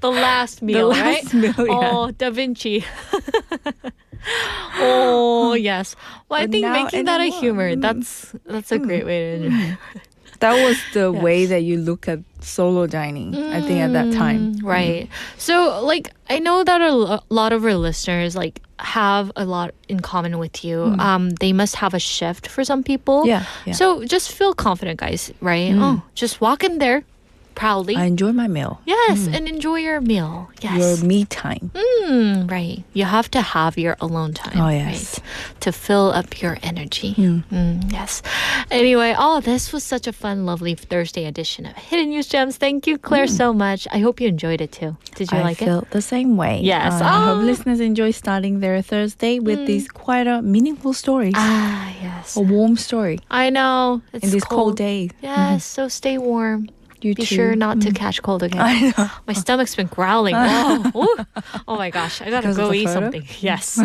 The last meal, last right? meal, yeah. Oh, Da Vinci. Oh, yes. Well, I But think now making that a anymore. humor, that's a great way to That was the Yes. way that you look at solo dining, I think, at that time. Right. So, like, I know that a lot of our listeners, like, have a lot in common with you. They must have a shift for some people. Yeah. So, just feel confident, guys, right? Oh, just walk in there proudly. I enjoy my meal. Yes, and enjoy your meal. Yes. Your me time. Right. You have to have your alone time. Oh, yes. Right? To fill up your energy. Yes. Anyway, this was such a fun, lovely Thursday edition of Hidden News Gems. Thank you, Claire, so much. I hope you enjoyed it too. Did you I like it? felt the same way. Yes. I hope listeners enjoy starting their Thursday with these quite meaningful stories. Yes. A warm story I know. It's in these cold days. Yes, so stay warm. You Be too. sure not to catch cold again. I know. My stomach's been growling. Oh my gosh, I gotta Because of go the eat photo? something. Yes.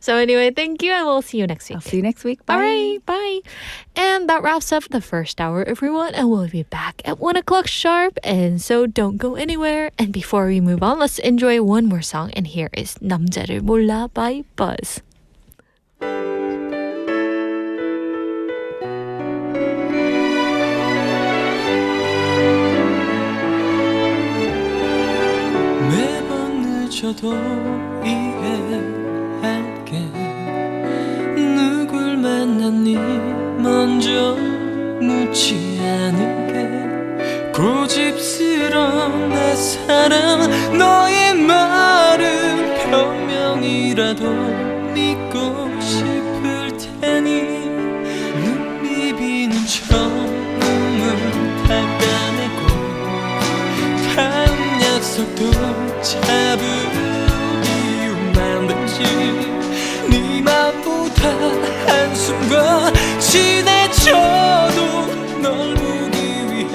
So anyway, thank you, and we'll see you next week. I'll see you next week. Bye. All right, bye. And that wraps up the first hour, everyone. And we'll be back at 1 o'clock sharp. And so don't go anywhere. And before we move on, let's enjoy one more song. And here is 남자를 몰라 by Buzz. 매번 늦어도 이해할게 누굴 만났니 먼저 묻지 않을게 고집스러운 내 사랑 너의 말은 변명이라도 믿고 싶을 테니 눈 비비는 처음은 닦아내고 다음 약속도 잡을 이유만 되지 네 맘보다 한순간 지나쳐도 널 보기 위해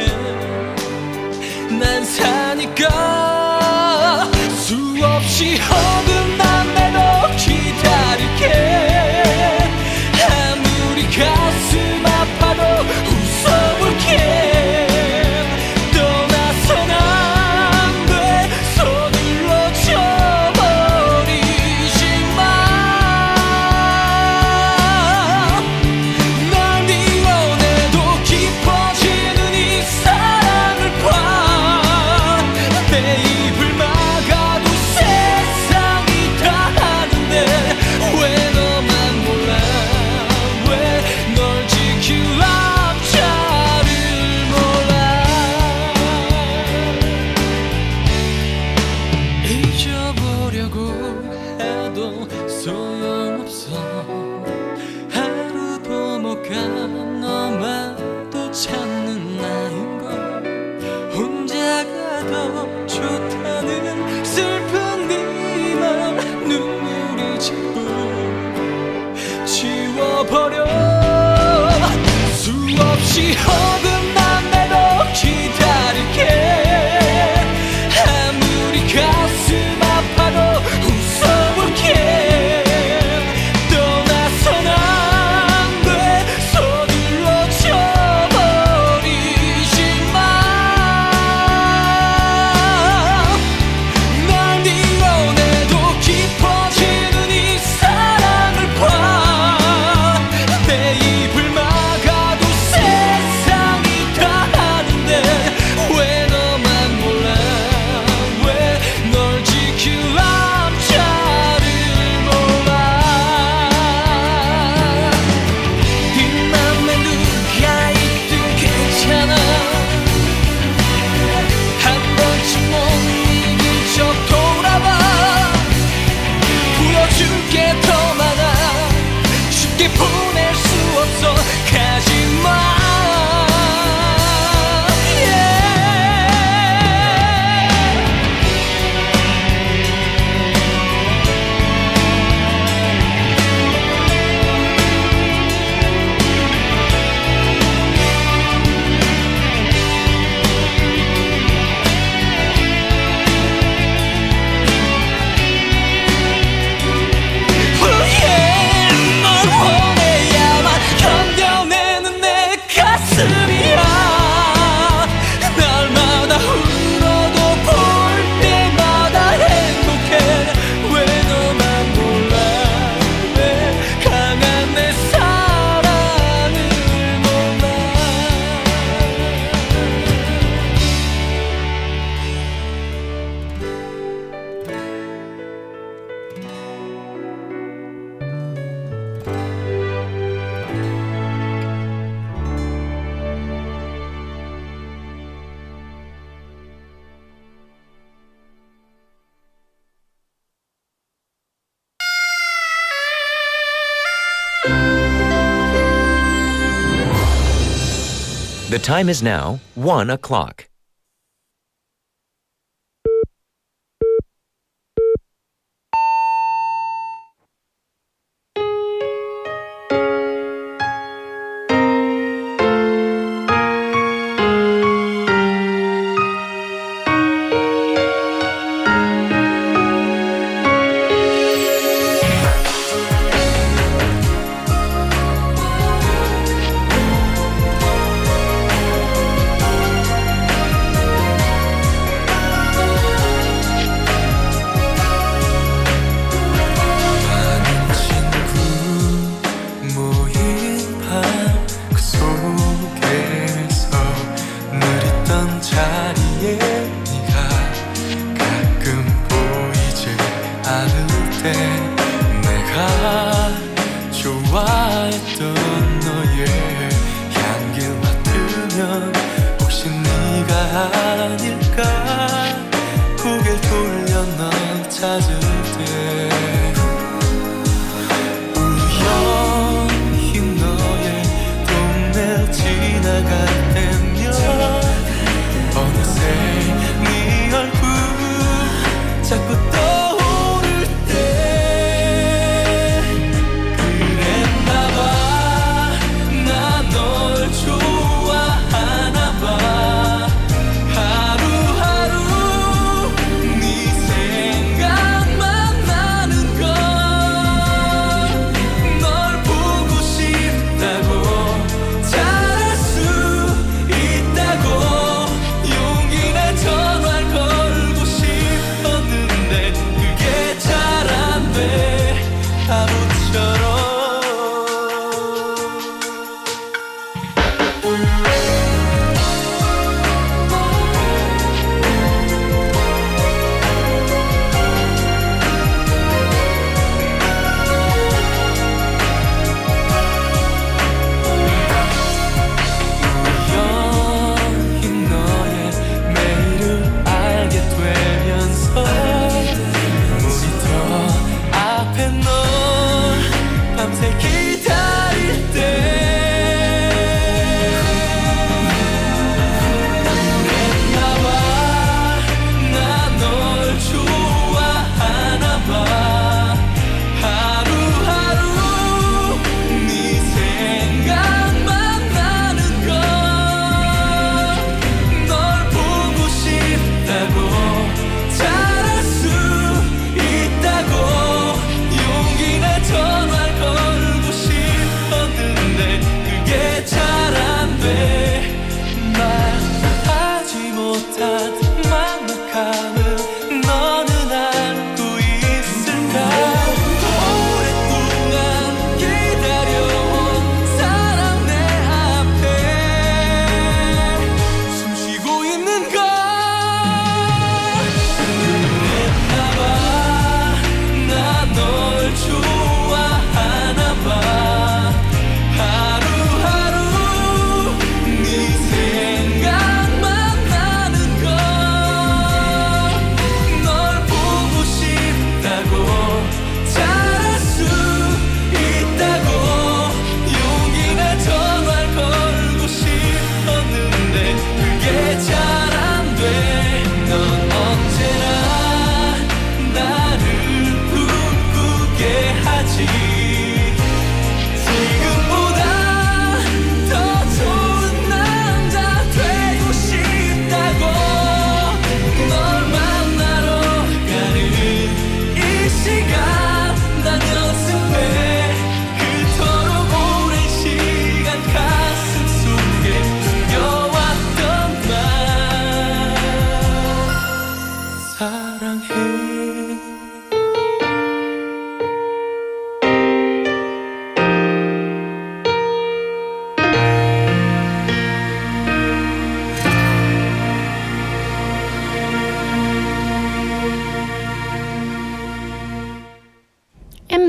난 사니까 수없이 어긋난 내도 기다릴게 아무리 가슴 아파도 웃어볼게 버려 수없이 어긋난 내도 기다릴게 아무리 가슴 아파도 웃어볼게 떠나선 안 돼 서둘러 쳐버리지 마 날 밀어내도 깊어지는 이 사랑을 봐 내 입을 막아도 세상이 The time is now 1 o'clock.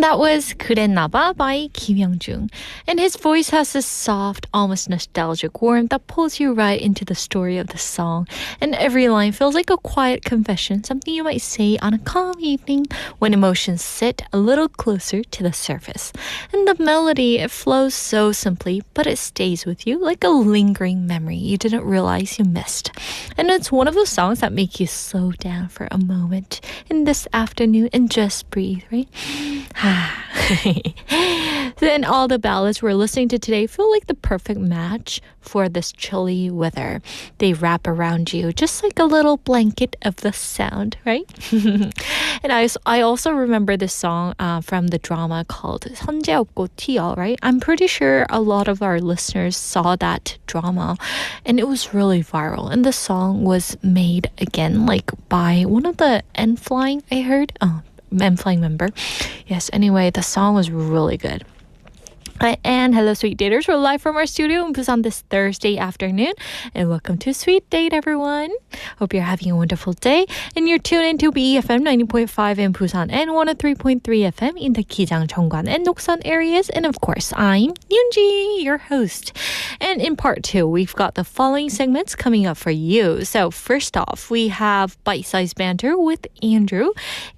that was 그랬나봐 by Kim Young-jung. And his voice has this soft, almost nostalgic warmth that pulls you right into the story of the song. And every line feels like a quiet confession, something you might say on a calm evening when emotions sit a little closer to the surface. And the melody, it flows so simply, but it stays with you like a lingering memory you didn't realize you missed. And it's one of those songs that make you slow down for a moment in this afternoon and just breathe, right? Then all the ballads we're listening to today feel like the perfect match for this chilly weather. They wrap around you just like a little blanket of the sound, right? And I also remember this song from the drama called 선제 없고 티어, right? I'm pretty sure a lot of our listeners saw that drama and it was really viral. And the song was made again like by one of the N-Flying, I heard. N-Flying member. Yes, anyway, the song was really good. And hello, Sweet Daters. We're live from our studio in Busan this Thursday afternoon. And welcome to Sweet Date, everyone. Hope you're having a wonderful day. And you're tuned into BEFM 90.5 in Busan and 103.3 FM in the Gijang, Cheongwan, and Doksan areas. And of course, I'm Yoonji, your host. And in part 2, we've got the following segments coming up for you. So first off, we have Bite-Sized Banter with Andrew.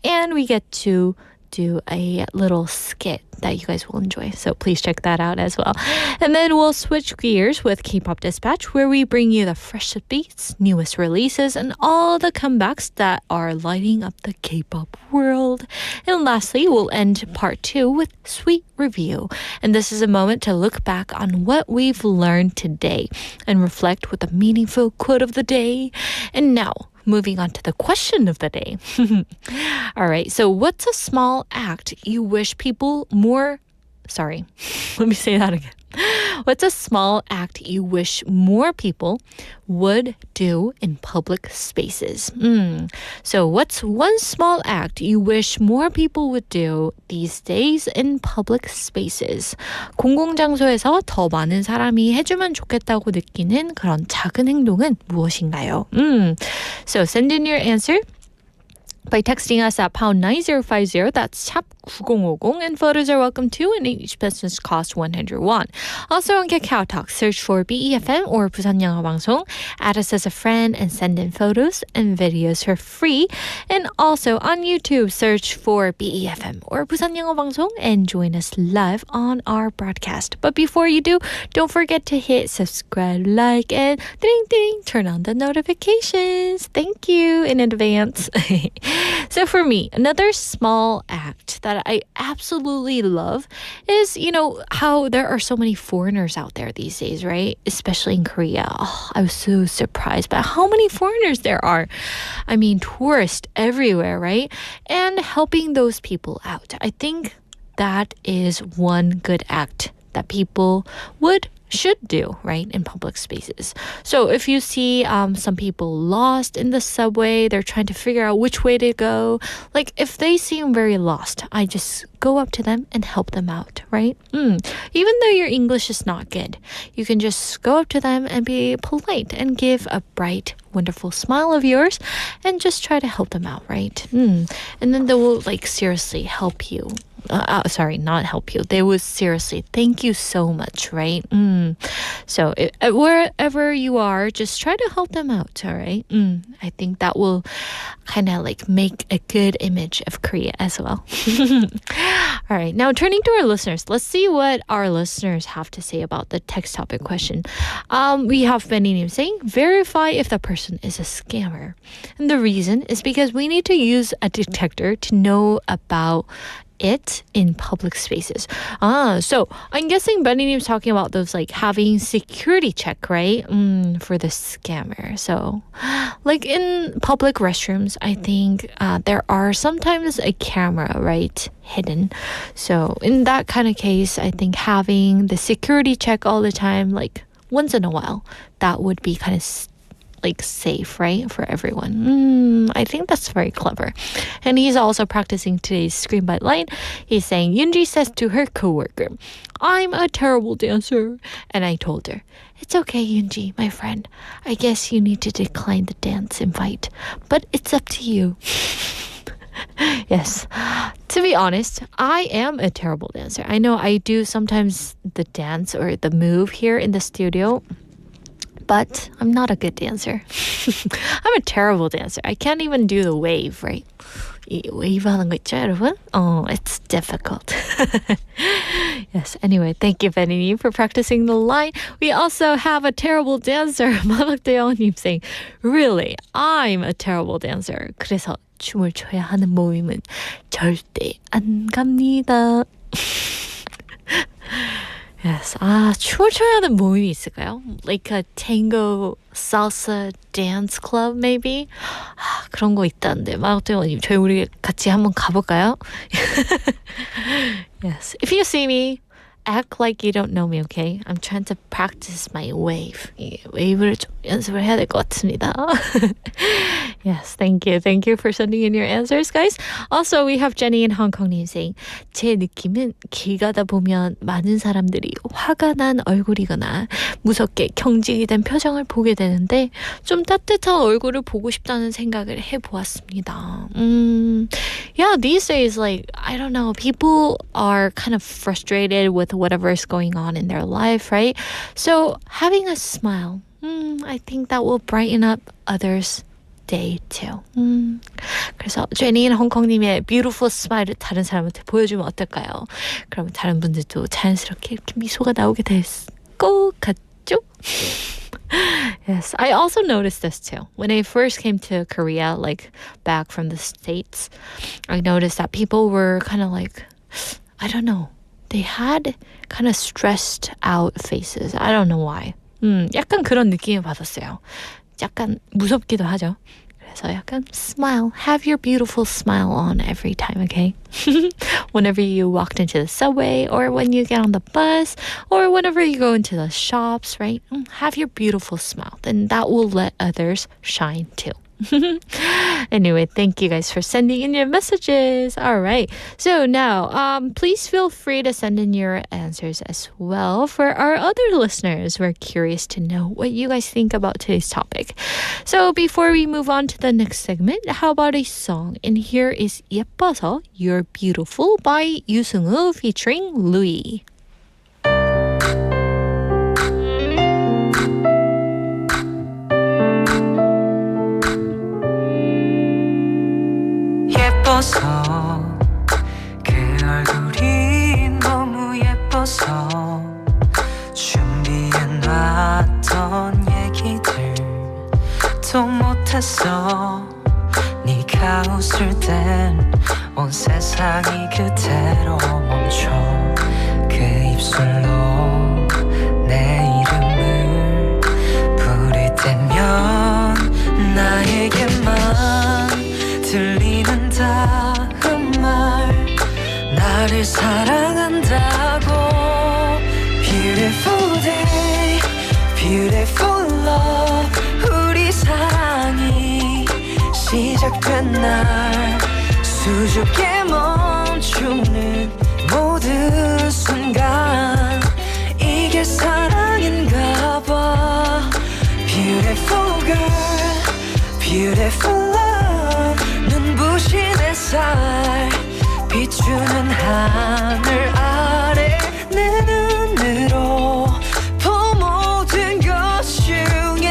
And we get to do a little skit that you guys will enjoy. So please check that out as well. And then we'll switch gears with K-pop Dispatch, where we bring you the freshest beats, newest releases, and all the comebacks that are lighting up the K-pop world. And lastly, we'll end part 2 with Sweet Review. And this is a moment to look back on what we've learned today and reflect with a meaningful quote of the day. And now, moving on to the question of the day. All right, so what's a small act you wish people more... Sorry, let me say that again. What's a small act you wish more people would do in public spaces? So what's one small act you wish more people would do these days in public spaces? 공공장소에서 더 많은 사람이 해주면 좋겠다고 느끼는 그런 작은 행동은 무엇인가요? So send in your answer by texting us at pound 9050, that's 샵 9050, and photos are welcome too, and each business costs 100 won. Also on Kakao Talk, search for BEFM or Busan 영어 방송, add us as a friend, and send in photos and videos for free. And also on YouTube, search for BEFM or Busan 영어 방송, and join us live on our broadcast. But before you do, don't forget to hit subscribe, like, and ding ding, turn on the notifications. Thank you in advance. So for me, another small act that I absolutely love is, you know, how there are so many foreigners out there these days, right? Especially in Korea. Oh, I was so surprised by how many foreigners there are. I mean, tourists everywhere, right? And helping those people out. I think that is one good act that people should do, right, in public spaces. So if you see some people lost in the subway, they're trying to figure out which way to go. Like, if they seem very lost, I just go up to them and help them out, right? Even though your English is not good, you can just go up to them and be polite and give a bright, wonderful smile of yours and just try to help them out, right? And then they will, like, seriously help you. Sorry, not help you. They would seriously thank you so much, right? So wherever you are, just try to help them out, all right? I think that will kind of like make a good image of Korea as well. All right, now turning to our listeners, let's see what our listeners have to say about the text topic question. We have Benny Nim saying, verify if the person is a scammer. And the reason is because we need to use a detector to know about it in public spaces. So I'm guessing Benny's talking about those like having security check, right? For the scammer. So like in public restrooms, I think there are sometimes a camera, right, hidden. So in that kind of case, I think having the security check all the time, like once in a while, that would be kind of like safe, right, for everyone. I think that's very clever. And he's also practicing today's screen bite line. He's saying, Yoonji says to her coworker, I'm a terrible dancer. And I told her, it's okay, Yoonji, my friend. I guess you need to decline the dance invite, but it's up to you. Yes, To be honest, I am a terrible dancer. I know I do sometimes the dance or the move here in the studio, but I'm not a good dancer. I'm a terrible dancer. I can't even do the wave, right? 이 wave 하는 거 있죠, 여러분? It's difficult. Yes, anyway, thank you, Benny, for practicing the line. We also have a terrible dancer. 마박대영님 saying, really, I'm a terrible dancer. 그래서 춤을 춰야 하는 모임은 절대 안 갑니다. Yes. 춤을 춰야 하는 모임이 있을까요? Like a tango salsa dance club, maybe? 그런 거 있다는데. 마박대원님, 우리 같이 한번 가볼까요? Yes. If you see me, act like you don't know me, okay? I'm trying to practice my wave. 이 웨이브를 좀 연습을 해야 될 것 같습니다. Yes, thank you. Thank you for sending in your answers, guys. Also, we have Jenny in Hong Kong saying, 제 느낌은 길 가다 보면 많은 사람들이 화가 난 얼굴이거나 무섭게 경직이 된 표정을 보게 되는데 좀 따뜻한 얼굴을 보고 싶다는 생각을 해보았습니다. Yeah, these days, like, I don't know, people are kind of frustrated with whatever is going on in their life, right? So having a smile, I think that will brighten up others' day too. 그래서 제니인 홍콩님의 beautiful smile을 다른 사람한테 보여주면 어떨까요? 그러면 다른 분들도 자연스럽게 이렇게 미소가 나오게 될 것 같죠? Yes, I also noticed this too. When I first came to Korea, like back from the States, I noticed that people were kind of like, I don't know, they had kind of stressed out faces. I don't know why. 약간 그런 느낌을 받았어요. 약간 무섭기도 하죠. 그래서 약간 smile. Have your beautiful smile on every time, okay? Whenever you walked into the subway or when you get on the bus or whenever you go into the shops, right? Have your beautiful smile. Then that will let others shine too. Anyway, thank you guys for sending in your messages. All right. So now, please feel free to send in your answers as well for our other listeners. We're curious to know what you guys think about today's topic. So before we move on to the next segment, how about a song? And here is 예뻐서 You're Beautiful by 유승우 featuring Louis. 예뻐서 그 얼굴이 너무 예뻐서 준비해놨던 얘기들 또 못했어 네가 웃을 땐 온 세상이 그대로 멈춰 그 입술로 내 이름을 부를 때면 나에게만 들리는 다음 말 나를 사랑한다고 Beautiful day, beautiful love 우리 사랑이 시작된 날 수줍게 멈추는 모든 순간 이게 사랑인가 봐 Beautiful girl, beautiful love 눈부신 햇살 비추는 하늘 아래 내 눈으로 본 모든 것 중에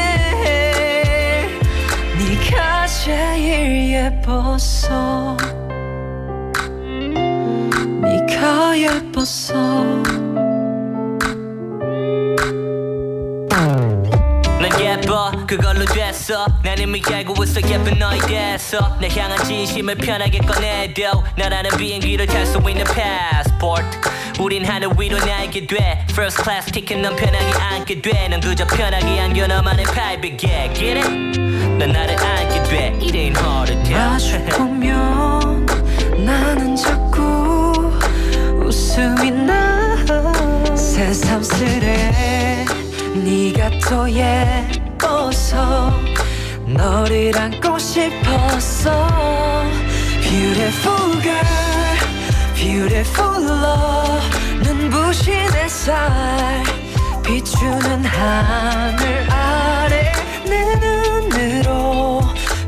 네가 제일 예뻤어 네가 예뻤어 난 예뻐 그걸로 됐어 난 이미 알고 있어 예쁜 너에 대해서 내 향한 진심을 편하게 꺼내도 나라는 비행기를 탈 수 있는 passport 우린 하늘 위로 날게 돼 First class ticket 넌 편하게 앉게 돼넌 그저 편하게 안겨 너만의 private jet Get it? 넌 나를 안게 돼 It ain't hard to tell 마주보면 나는 자꾸 웃음이 나 새삼스레 네가 더 예뻐서 너를 안고 싶었어 Beautiful girl, beautiful love 눈부신 햇살 비추는 하늘 아래 내 눈으로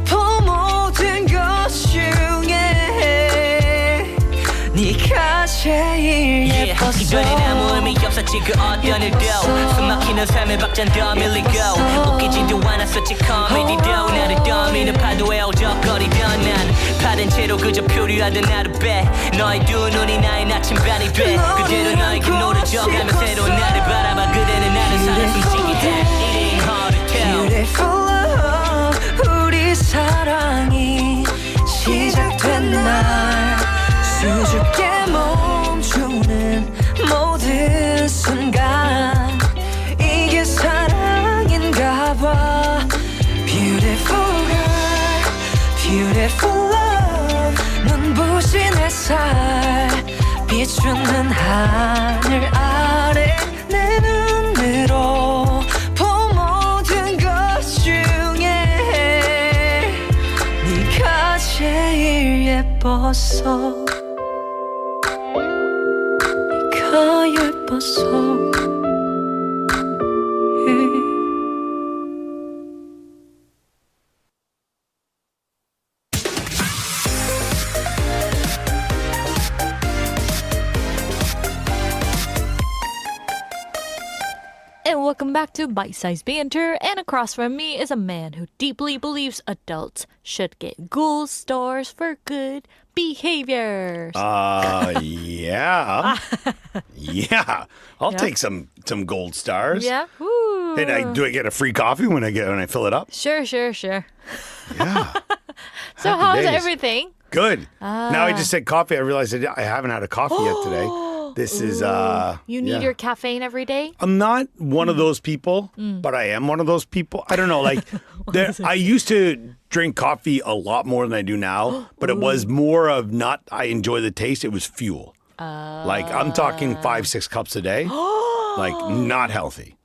본 모든 것 중에 했었지 그 어떤 일도 숨막히는 삶의 벅찬 더 밀리고 웃기지도 않았었지 코미디도 나를 떠미는 파도에 어적거리던 난 파된 채로 그저 표류하던 하루 배 너의 두 눈이 나의 나침반이 돼 그대로 너에게 노려져가며 새로운 나를 바라봐 그대는 나를 사는 숨쉬게 해 It ain't hard to tell Beautiful love 우리 사랑이 시작된 날 수줍게 멈추는 모든 순간 이게 사랑인가 봐 Beautiful girl Beautiful love 눈부신 햇살 비추는 하늘 아래 내 눈으로 본 모든 것 중에 네가 제일 예뻤어 네가 예뻤어 And welcome back to Bite-Sized Banter. And across from me is a man who deeply believes adults should get gold stars for good behaviors. Yeah. Yeah. I'll take some gold stars. Yeah. Woo. And do I get a free coffee when I fill it up? Sure. Yeah. So Happy how's days. everything? Good. Now I just said coffee. I realized I haven't had a coffee yet today. This is You need your caffeine every day? I'm not one of those people, but I am one of those people. I don't know, like I used to drink coffee a lot more than I do now, but it was more of not I enjoy the taste, it was fuel. Like I'm talking 5-6 cups a day. Like not healthy.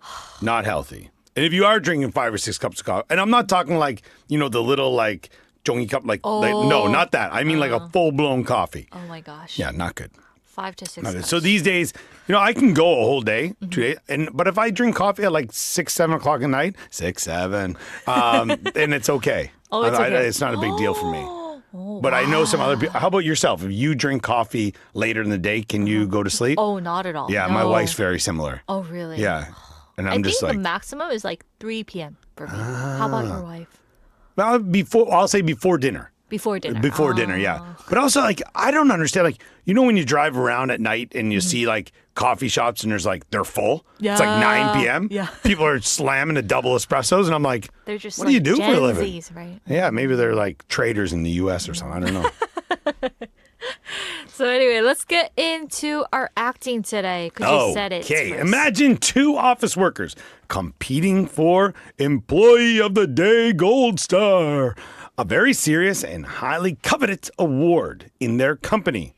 Not healthy. And if you are drinking 5 or 6 cups of coffee, and I'm not talking like, the little like jongi cup like no, not that. I mean like a full-blown coffee. Oh my gosh. Yeah, not good. 5 to 6 Not good. cups. So these days, I can go a whole day, 2 days, but if I drink coffee at like 6-7 o'clock at night, 6-7, then it's okay. Oh, it's okay. It's not a big deal for me. But I know some other people. How about yourself? If you drink coffee later in the day, can you go to sleep? Oh, not at all. Yeah, no. my wife's very similar. Oh, really? Yeah, and I I'm think just the like maximum is like 3 p.m. for me. How about your wife? well, I'll say before dinner. Before dinner. Before dinner, yeah. But also, like, I don't understand. Like, when you drive around at night and you see, like, coffee shops and they're full. It's like 9 p.m. Yeah. People are slamming a double espressos. And I'm like, They're just what like do you do Gen for a living? Zs, right? Yeah, maybe they're like traders in the U.S. or something. I don't know. So anyway, let's get into our acting today because you said it. Okay, first. imagine 2 office workers competing for Employee of the Day Gold Star, a very serious and highly coveted award in their company.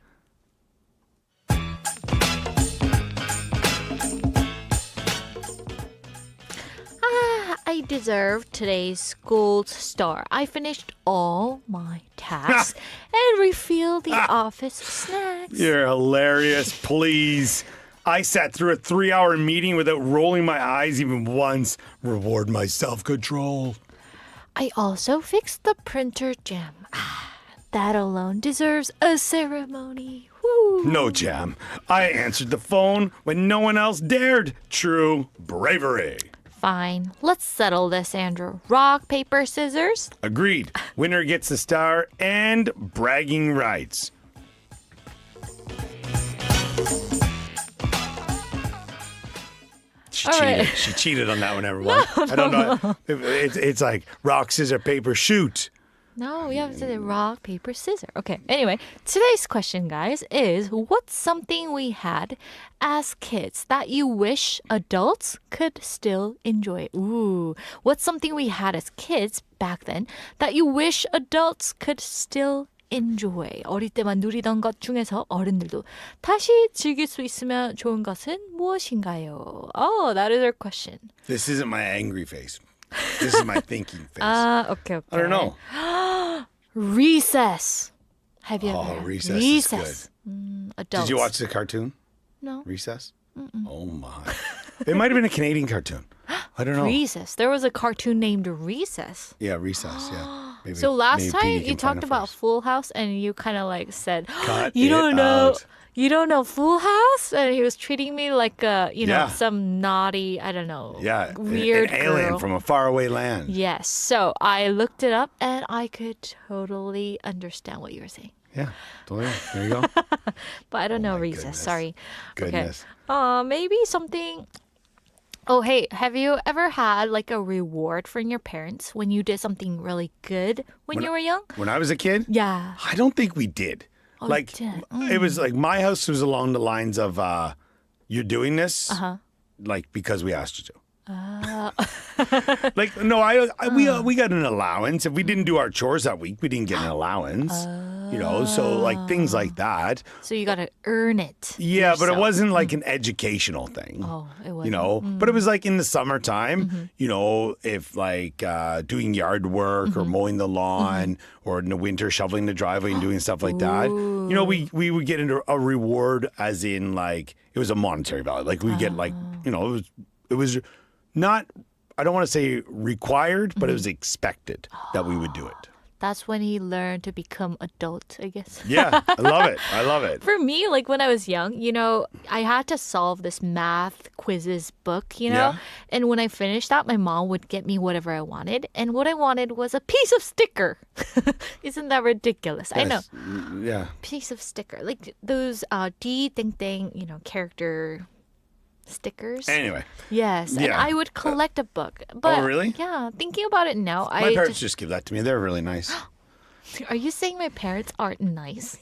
I deserve today's gold star. I finished all my tasks and refilled the office snacks. You're hilarious. Please. I sat through a 3-hour meeting without rolling my eyes even once. Reward my self-control. I also fixed the printer jam. That alone deserves a ceremony. Woo. No jam. I answered the phone when no one else dared. True bravery. Fine. Let's settle this, Andrew. Rock, paper, scissors. Agreed. Winner gets the star and bragging rights. She All cheated. right. She cheated on that one, everyone. I don't know. It's like rock, scissors, paper, shoot. No, we have to do rock, paper, scissors. Okay. Anyway, today's question, guys, is what's something we had as kids that you wish adults could still enjoy? Ooh. What's something we had as kids back then that you wish adults could still enjoy? 어릴 때만 누리던 것 중에서 어른들도 다시 즐길 수 있으면 좋은 것은 무엇인가요? Oh, that is our question. This isn't my angry face. This is my thinking face. Okay. I don't know. Recess. Have you ever? Oh, had Recess is Adults. Did you watch the cartoon? No. Recess? Oh my. It might have been a Canadian cartoon. I don't know. Recess. There was a cartoon named Recess. Yeah, Recess, yeah. Maybe, So last maybe time Petey you can find talked it for about us. Full House and you kind of like said, Cut you it don't know. out. You don't know Full House? And he was treating me like a, Yeah. some naughty, I don't know, Yeah, weird an alien girl. from a faraway land. Yes. So I looked it up and I could totally understand what you were saying. Yeah, totally. There you go. But I don't know my recess. goodness. Sorry. Goodness. Okay. Maybe something. Oh, hey, have you ever had like a reward from your parents when you did something really good when you were young? When I was a kid, Yeah. I don't think we did. Oh, like you did? it was like my house was along the lines of you're doing this like because we asked you to. Like no, we got an allowance. If we didn't do our chores that week, we didn't get an allowance. So like things like that. So you got to earn it. Yeah, but it yourself. wasn't like an educational thing. Oh, it wasn't. But it was like in the summertime, if like doing yard work or mowing the lawn or in the winter shoveling the driveway and doing stuff like that. We would get into a reward as in like it was a monetary value. Like we get like, it was not, I don't want to say required, but it was expected that we would do it. That's when he learned to become adult, I guess. Yeah, I love it. I love it. For me, like when I was young, I had to solve this math quizzes book, Yeah. And when I finished that, my mom would get me whatever I wanted. And what I wanted was a piece of sticker. Isn't that ridiculous? I know. Yes. Yeah. Piece of sticker. Like those D thing, character stickers. Anyway, Yes. And Yeah. I would collect a book. But, really? Yeah. Thinking about it now, my parents just give that to me. They're really nice. Are you saying my parents aren't nice?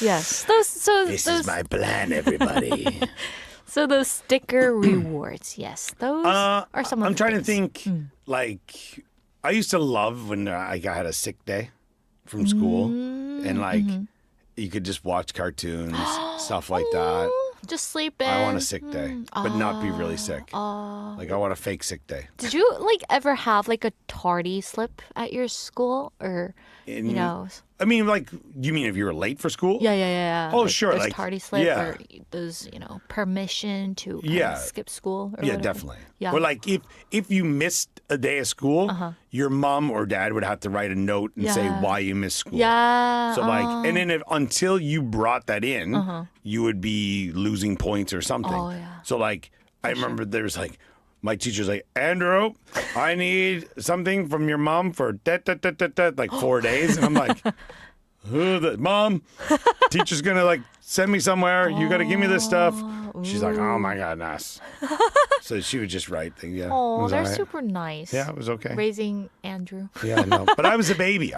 Yes. Those my plan, everybody. So those sticker rewards, yes, those are some of I'm the trying to things. think, like, I used to love when I had a sick day from school and, like, you could just watch cartoons, stuff like that. Just sleep in. I want a sick day, but not be really sick. Like, I want a fake sick day. Did you, ever have, a tardy slip at your school? Or, I mean, like, you mean if you were late for school? Yeah. Oh, sure, Those like, tardy slip yeah. or those, permission to kind Yeah. of skip school or Yeah, whatever. definitely. Yeah. Or like if you missed a day of school, your mom or dad would have to write a note and say Yeah. why you missed school. Yeah. So like, and then until you brought that in, you would be losing points or something. Oh, yeah. So like, I remember there's like, my teacher's like, Andrew, I need something from your mom for like 4 days. And I'm like, Mom, teacher's gonna like send me somewhere. You gotta give me this stuff. She's like, oh my goodness. So she would just write things. Yeah. It Oh, was they're all right. super nice. Yeah, it was okay. Raising Andrew. Yeah, no. But I was a baby.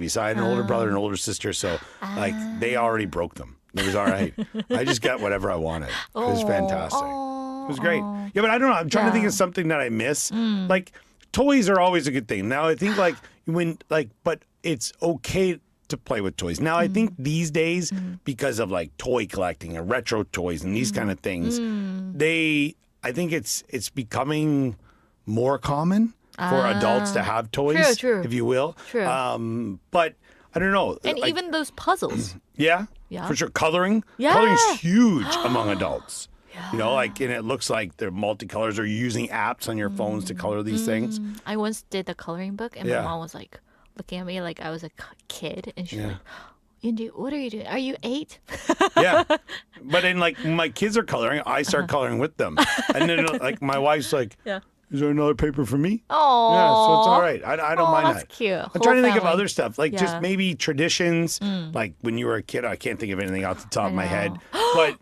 So I had an older brother and an older sister. So like they already broke them. It was all right. I just got whatever I wanted. It was fantastic. It was great. Yeah, but I don't know. I'm trying to think of something that I miss. Like toys are always a good thing. Now I think but it's okay to play with toys. Now I think these days because of like toy collecting and retro toys and these kind of things, I think it's becoming more common for adults to have toys, True. if you will. True. But I don't know. And like, even those puzzles. yeah, Yeah. for sure. Coloring. Yeah. Coloring's huge among adults. And it looks like they're multicolors or you're using apps on your phones to color these things. I once did the coloring book, and Yeah. my mom was like looking at me like I was a kid, and she's like, Indy, what are you doing? Are you 8? Yeah. But then, like, when my kids are coloring, I start coloring with them. And then, like, my wife's like, is there another paper for me? Oh, Yeah, so it's all right. I don't mind that's that. cute. I'm trying to think of Whole other stuff, like just Yeah. maybe traditions. Like when you were a kid, I can't think of anything off the top of my head. But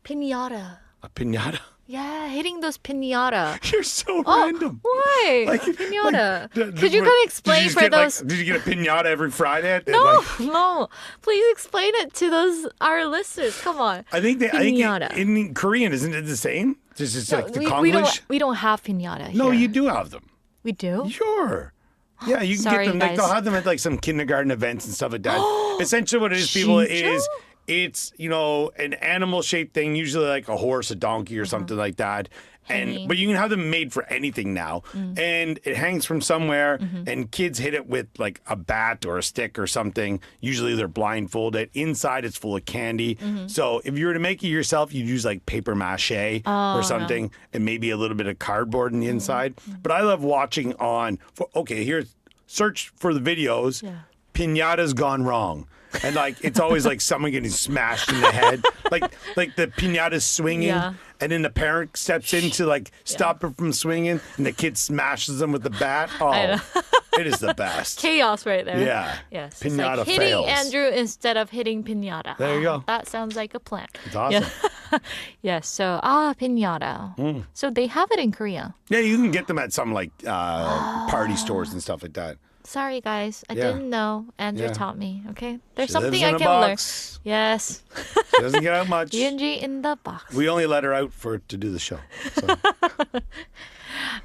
Piñata. a piñata? Yeah, hitting those piñata. You're so random. Why? Like- Piñata. like, Could you kind of explain for those? did you get a piñata every Friday? No. Please explain it to our listeners. Come on. I think Piñata. in Korean, isn't it the same? Just No, like the we Konglish? don't have piñata here. No, you do have them. We do? Sure. Yeah, you can Sorry, get them. Like, guys. they'll have them at like some kindergarten events and stuff like that. Essentially, what it is, people, is it's an animal-shaped thing, usually like a horse, a donkey, or something like that. But you can have them made for anything now, and it hangs from somewhere, and kids hit it with like a bat or a stick or something. Usually they're blindfolded. Inside it's full of candy. So if you were to make it yourself, you'd use like paper mache or something, and maybe a little bit of cardboard in the inside. But I love watching search for the videos. piñata's gone wrong. And like it's always like someone getting smashed in the head, like the piñata's swinging, Yeah. and then the parent steps in to like stop it from swinging, and the kid smashes them with the bat. Oh, it is the best. Chaos right there. Yeah. Yes. It's Piñata like hitting fails. Andrew instead of hitting piñata. There you go. That sounds like a plan. It's awesome. Yeah. Yes. So piñata. So they have it in Korea. Yeah, you can get them at some like party stores and stuff like that. Sorry, guys. I Yeah. didn't know. Andrew Yeah. taught me. Okay. There's She something lives I in a can learn. box. Yes. She doesn't get out much. Yunji in the box. We only let her out to do the show. So.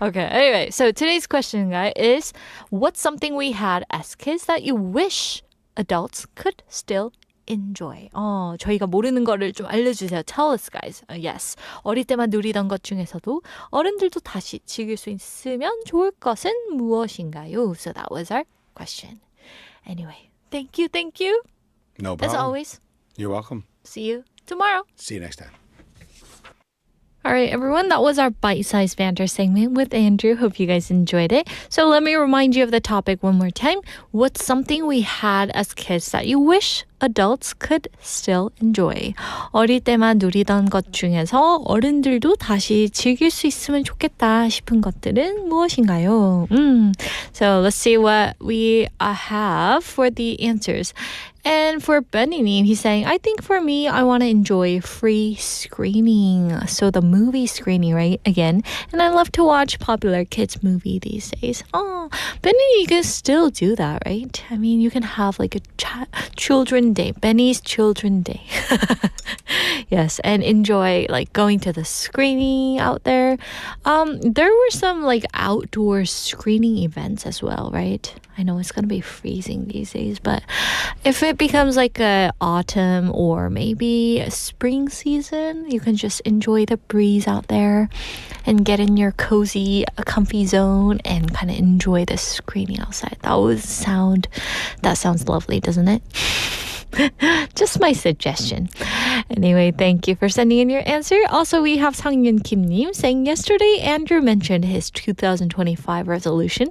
Okay. Anyway, so today's question, guys, is what's something we had as kids that you wish adults could still enjoy? 저희가 모르는 거를 좀 알려주세요. Tell us, guys. Yes. 어릴 때만 누리던 것 중에서도 어른들도 다시 즐길 수 있으면 좋을 것은 무엇인가요? So that was our question. Anyway, thank you. No problem. As always, You're welcome. see you tomorrow. See you next time. All right, everyone, that was our bite-sized banter segment with Andrew. Hope you guys enjoyed it. So let me remind you of the topic one more time. What's something we had as kids that you wish adults could still enjoy? 어릴 때만 누리던 것 중에서 어른들도 다시 즐길 수 있으면 좋겠다 싶은 것들은 무엇인가요? So let's see what we have for the answers. And for Benny, he's saying, I think for me, I want to enjoy free screening. So the movie screening, right? Again. And I love to watch popular kids movie these days. Oh, Benny, you can still do that, right? I mean, you can have like a children day, Benny's children day. Yes, and enjoy like going to the screening out there. There were some like outdoor screening events as well, right? I know it's going to be freezing these days, but if it becomes like a autumn or maybe a spring season, you can just enjoy the breeze out there and get in your cozy, comfy zone and kind of enjoy the screening outside. That sounds lovely, doesn't it? Just my suggestion. Anyway, thank you for sending in your answer. Also, we have Sang-Yun Kim-nim saying, yesterday Andrew mentioned his 2025 resolution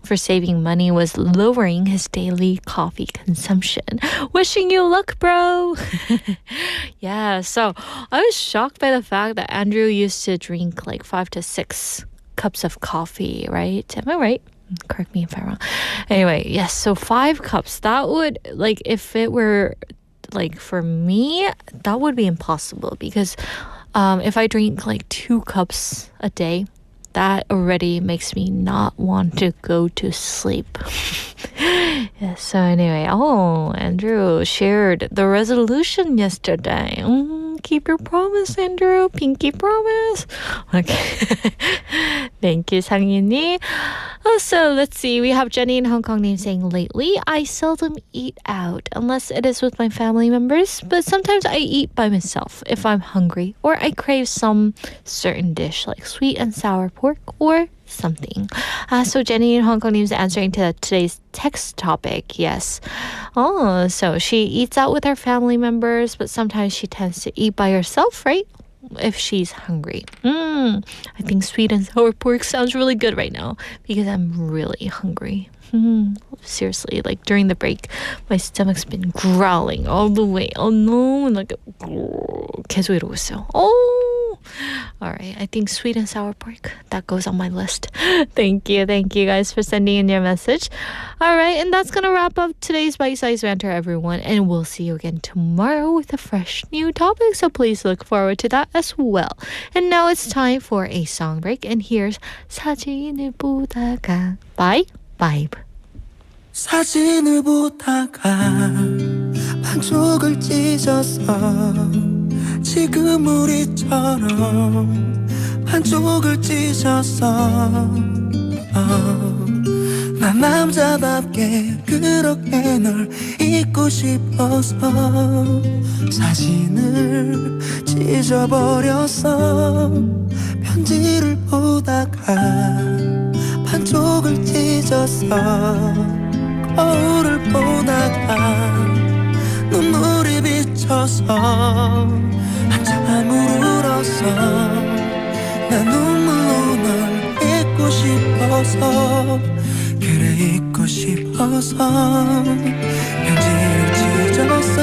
for saving money was lowering his daily coffee consumption. Wishing you luck, bro. Yeah, so I was shocked by the fact that Andrew used to drink like 5 to 6 cups of coffee, right? Am I right? Correct me if I'm wrong. Anyway, yes, so 5 cups. That would, like, if it were, like, for me, that would be impossible because if I drink, like, 2 cups a day, that already makes me not want to go to sleep. Yeah, so anyway, Andrew shared the resolution yesterday. Keep your promise, Andrew. Pinky promise. Okay. Thank you, Sang-Yun-ni. Also, let's see. We have Jenny in Hong Kong saying, lately, I seldom eat out unless it is with my family members, but sometimes I eat by myself if I'm hungry or I crave some certain dish like sweet and sour pork or something. So Jenny in Hong Kong is answering to today's text topic. Yes. So she eats out with her family members, but sometimes she tends to eat by herself, right? If she's hungry. I think sweet and sour pork sounds really good right now because I'm really hungry. Seriously, like during the break, my stomach's been growling all the way. Oh no, like 계속 이러고 있어요. All right, I think sweet and sour pork, that goes on my list. Thank you guys for sending in your message. All right, and that's gonna wrap up today's bite-sized banter, everyone, and we'll see you again tomorrow with a fresh new topic, so please look forward to that as well. And now it's time for a song break, and here's 사진을 보다가 bye. 사진을 보다가 반쪽을 찢어서 지금 우리처럼 반쪽을 찢어서 난 남자답게 그렇게 널 잊고 싶어서 사진을 찢어버렸어 편지를 보다가 반쪽을 찢어서 거울을 보다가 눈물이 비쳐서 한참을 울었어 난 눈물로 널 잊고 싶어서 그래 그래 잊고 싶어서 편지를 찢었어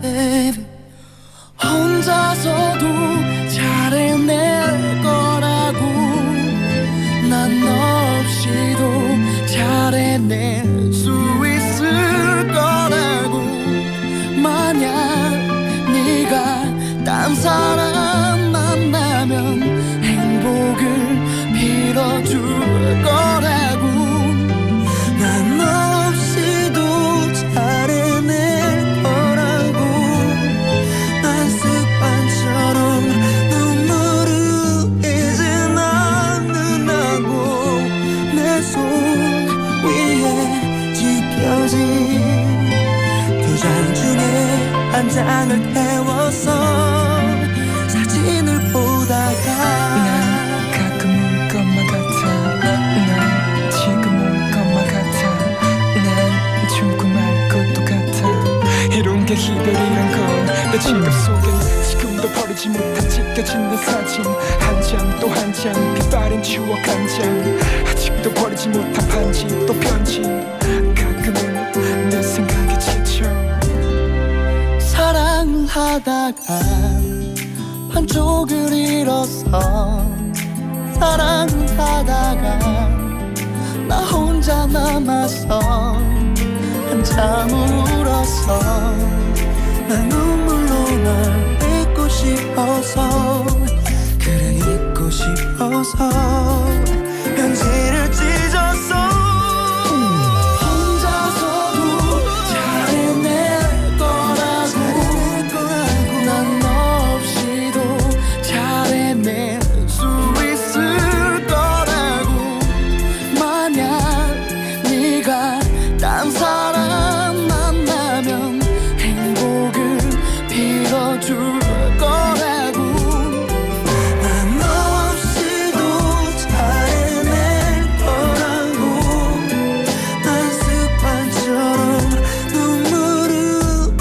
baby 혼자서도 잘해낼 거라고 난 너 없이도 잘해낼 수 있을 거라고 만약 네가 딴 사람 만나면 행복을 빌어줄 거라고 난 너 없이도 잘해낼 거라고 난 습관처럼 눈물을 이젠 않는다고 내 손 위에 지켜진 두 장 중에 한 장을 태워서 사진을 보다가 난 가끔 울 것만 같아 난 지금 울 것만 같아 난 죽고 말 것도 같아 이런 게 이별이란 건내 지갑 속엔 지금도 버리지 못한 찢겨진 내 사진 한 장 또 한 장 빛바랜 추억 한 장 아직도 버리지 못한 반지 또 편지 가끔은 내 생각에 지쳐 사랑을 하다가 반쪽을 잃었어 사랑을 하다가 나 혼자 남았어 한참을 울었어 난 눈물로 널 잊고 싶어서 그래 잊고 싶어서 편지를 찢었어 혼자서도 잘해낼 거라고 난 너 없이도 잘해낼 수 있을 거라고 만약 네가 딴 사람 만나면 행복을 빌어줄 거라고 난 너 없이도 잘해낼 거라고 난 습관처럼 눈물을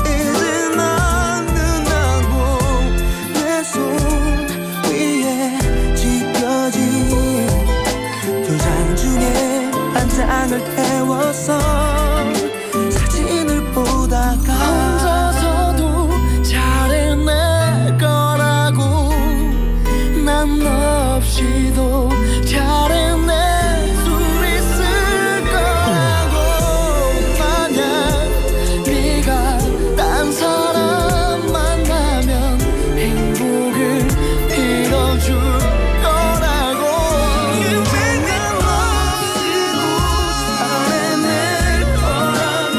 이젠 않는다고 내 손 위에 지켜진 두 장 중에 한 장을 태워서 사진을 보다가 혼자서도 잘해낼 거라고 난 너 없이도 잘해낼 수 있을 거라고 만약 네가 딴 사람 만나면 행복을 빌어줄 거라고 난 너 없이도 잘해낼 거라고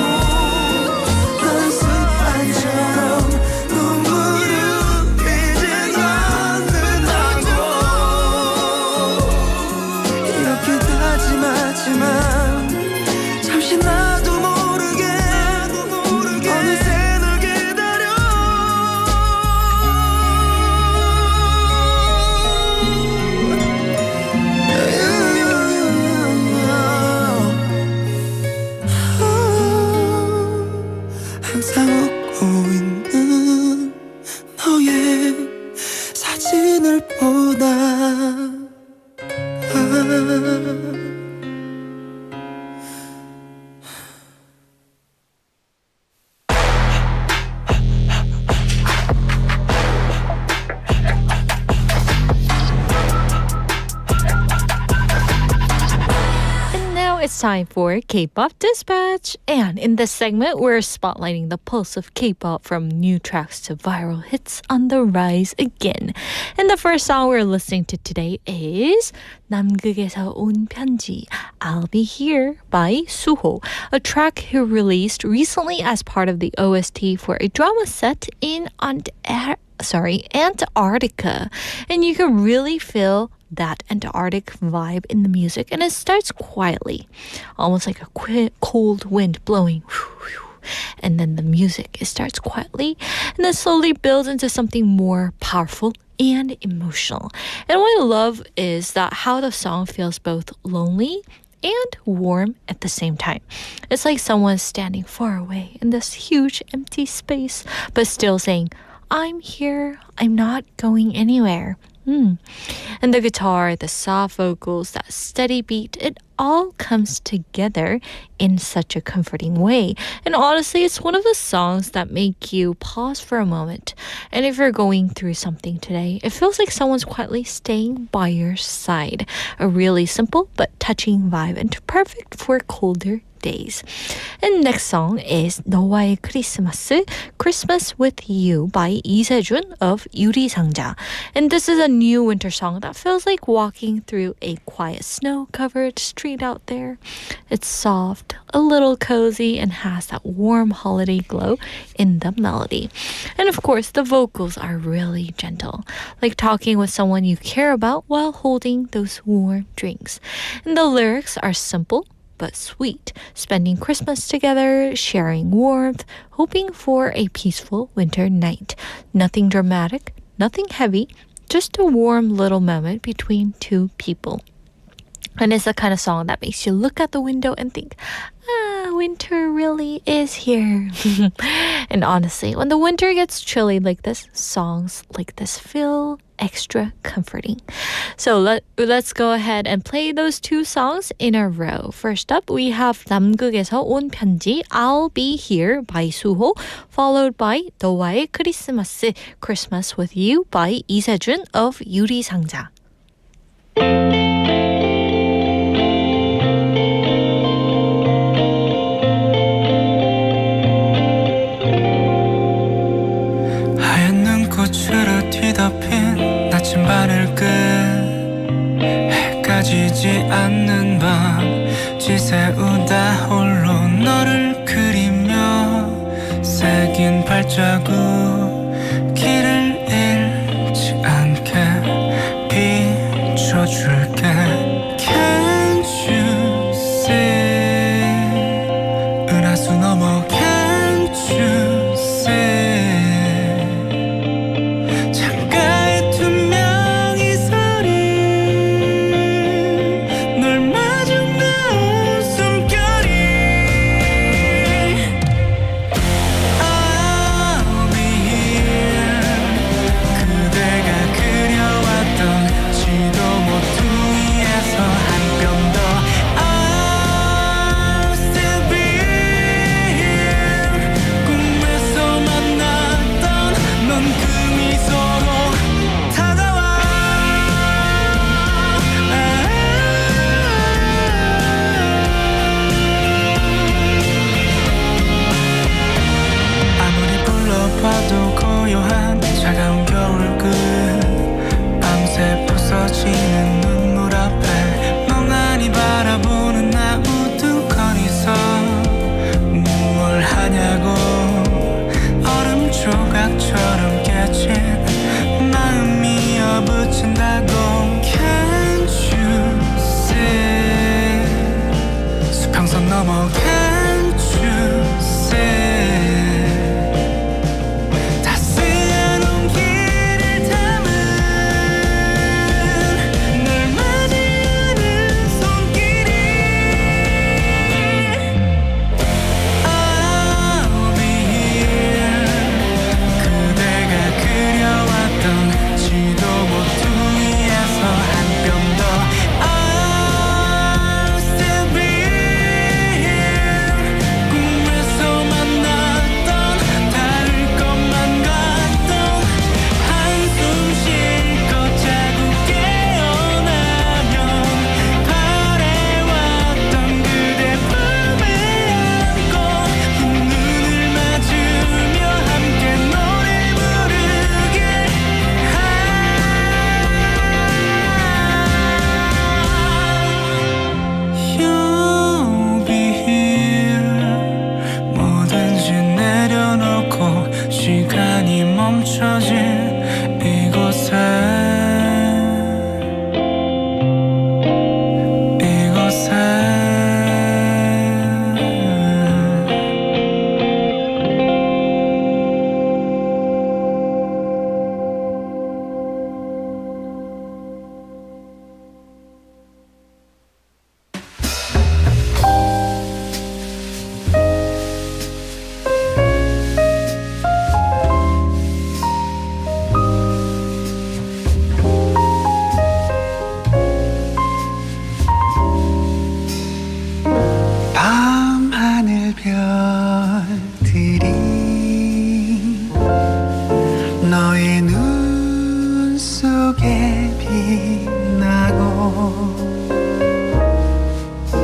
난 습관처럼 눈물을 이젠 않는다고 이렇게 다짐하지만 잠시 나도 모르게 어느새 널 기다려 항상 웃고 있는 너의 사진을 보다가 And now it's time for K-pop Dispatch. And in this segment, we're spotlighting the pulse of K-pop from new tracks to viral hits on the rise again. And the first song we're listening to today is 남극에서 온 편지, I'll Be Here by SUHO, a track he released recently as part of the OST for a drama set in Antarctica. And you can really feel that Antarctic vibe in the music, and it starts quietly, almost like a cold wind blowing. And then the music, it starts quietly and then slowly builds into something more powerful and emotional. And what I love is that how the song feels both lonely and warm at the same time. It's like someone standing far away in this huge empty space, but still saying, I'm here, I'm not going anywhere. And the guitar, the soft vocals, that steady beat, it all comes together in such a comforting way. And honestly, it's one of the songs that make you pause for a moment. And if you're going through something today, it feels like someone's quietly staying by your side. A really simple but touching vibe and perfect for colder days. And next song is 너와의 크리스마스, Christmas with You by 이세준 of 유리상자. And this is a new winter song that feels like walking through a quiet snow-covered street out there. It's soft, a little cozy, and has that warm holiday glow in the melody. And of course, the vocals are really gentle, like talking with someone you care about while holding those warm drinks. And the lyrics are simple, but sweet, spending Christmas together, sharing warmth, hoping for a peaceful winter night. Nothing dramatic, nothing heavy, just a warm little moment between two people. And it's the kind of song that makes you look out the window and think, winter really is here. And honestly, when the winter gets chilly like this, songs like this feel extra comforting. So let's go ahead and play those two songs in a row. First up, we have 남극에서 온 편지, I'll Be Here by SUHO, followed by 너와의 크리스마스, Christmas with You by 이세준 of 유리상자. 꽃으로 뒤덮인 나침반을 끝 해가 지지 않는 밤 지새우다 홀로 너를 그리며 새긴 발자국 길을 잃지 않게 비춰줄게 Can't you see 은하수 넘어 Can't you see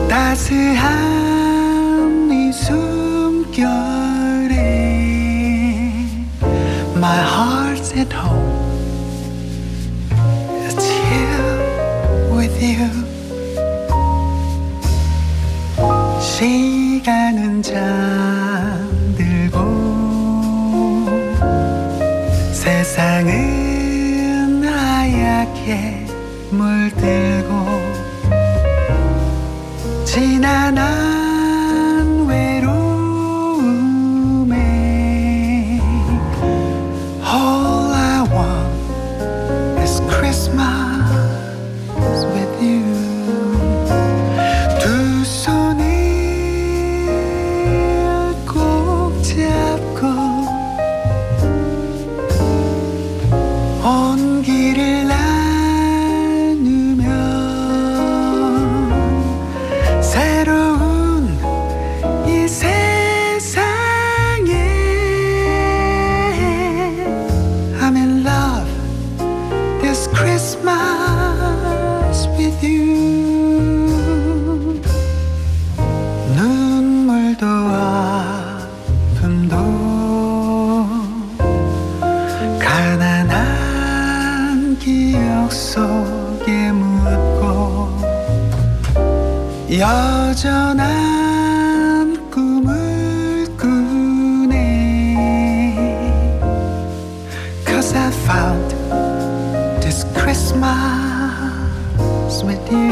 따스한 이 숨결에 My heart's at home It's here with you 시간은 잠들고 세상은 하얗게 물들고 지난한 외로움에 All I want is Christmas with you 두 손을 꼭 잡고 온 길을 나누며 새로운 이 세상에 I'm in love this Christmas with you 눈물도 아픔도 가난한 기억 속에 묻고 여전한 꿈을 꾸네 Cause I found this Christmas with you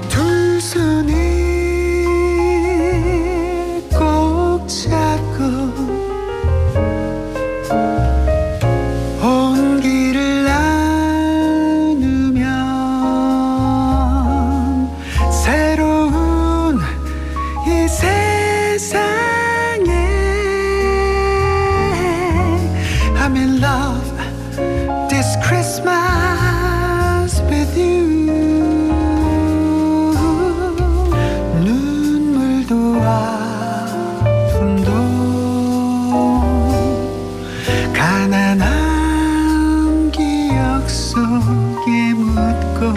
두 손을 꼭 잡고 온 길을 나누면 새로운 이 세상에 I'm in love this Christmas with you 눈물도 아픔도 가난한 기억 속에 묻고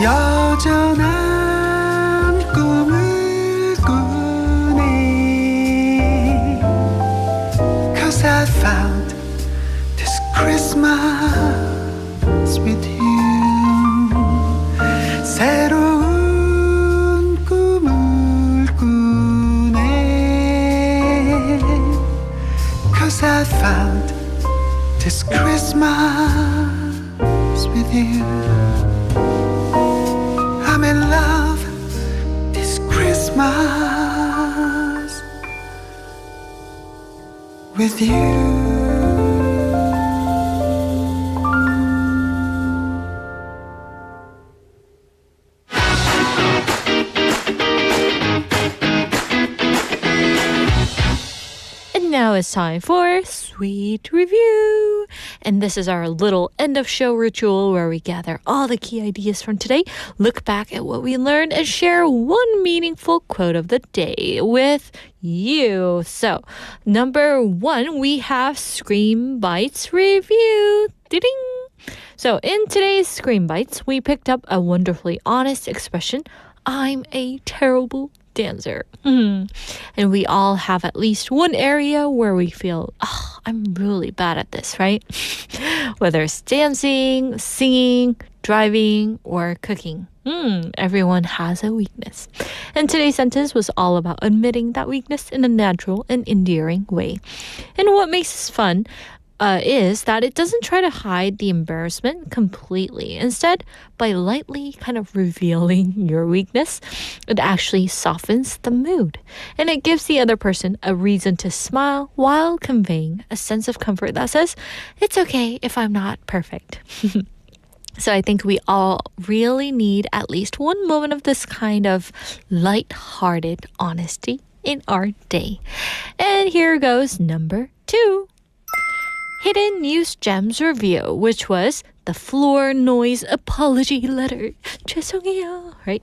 여전한 꿈을 꾸네 Cause I found this Christmas with you 새로운 꿈을 꾸네 Cause I found this Christmas with you I'm in love this Christmas with you And now it's time for Sweet Review. And this is our little end of show ritual where we gather all the key ideas from today, look back at what we learned, and share one meaningful quote of the day with you. So, number 1, we have Scream Bites Review. Ding! So, in today's Scream Bites, we picked up a wonderfully honest expression, I'm a terrible dancer. And we all have at least one area where we feel, oh, I'm really bad at this, right? Whether it's dancing, singing, driving, or cooking. Everyone has a weakness. And today's sentence was all about admitting that weakness in a natural and endearing way. And what makes this fun is that it doesn't try to hide the embarrassment completely. Instead, by lightly kind of revealing your weakness, it actually softens the mood. And it gives the other person a reason to smile while conveying a sense of comfort that says, it's okay if I'm not perfect. So I think we all really need at least one moment of this kind of light-hearted honesty in our day. And here goes number 2. Hidden News Gems Review, which was the floor noise apology letter. 죄송해요, right?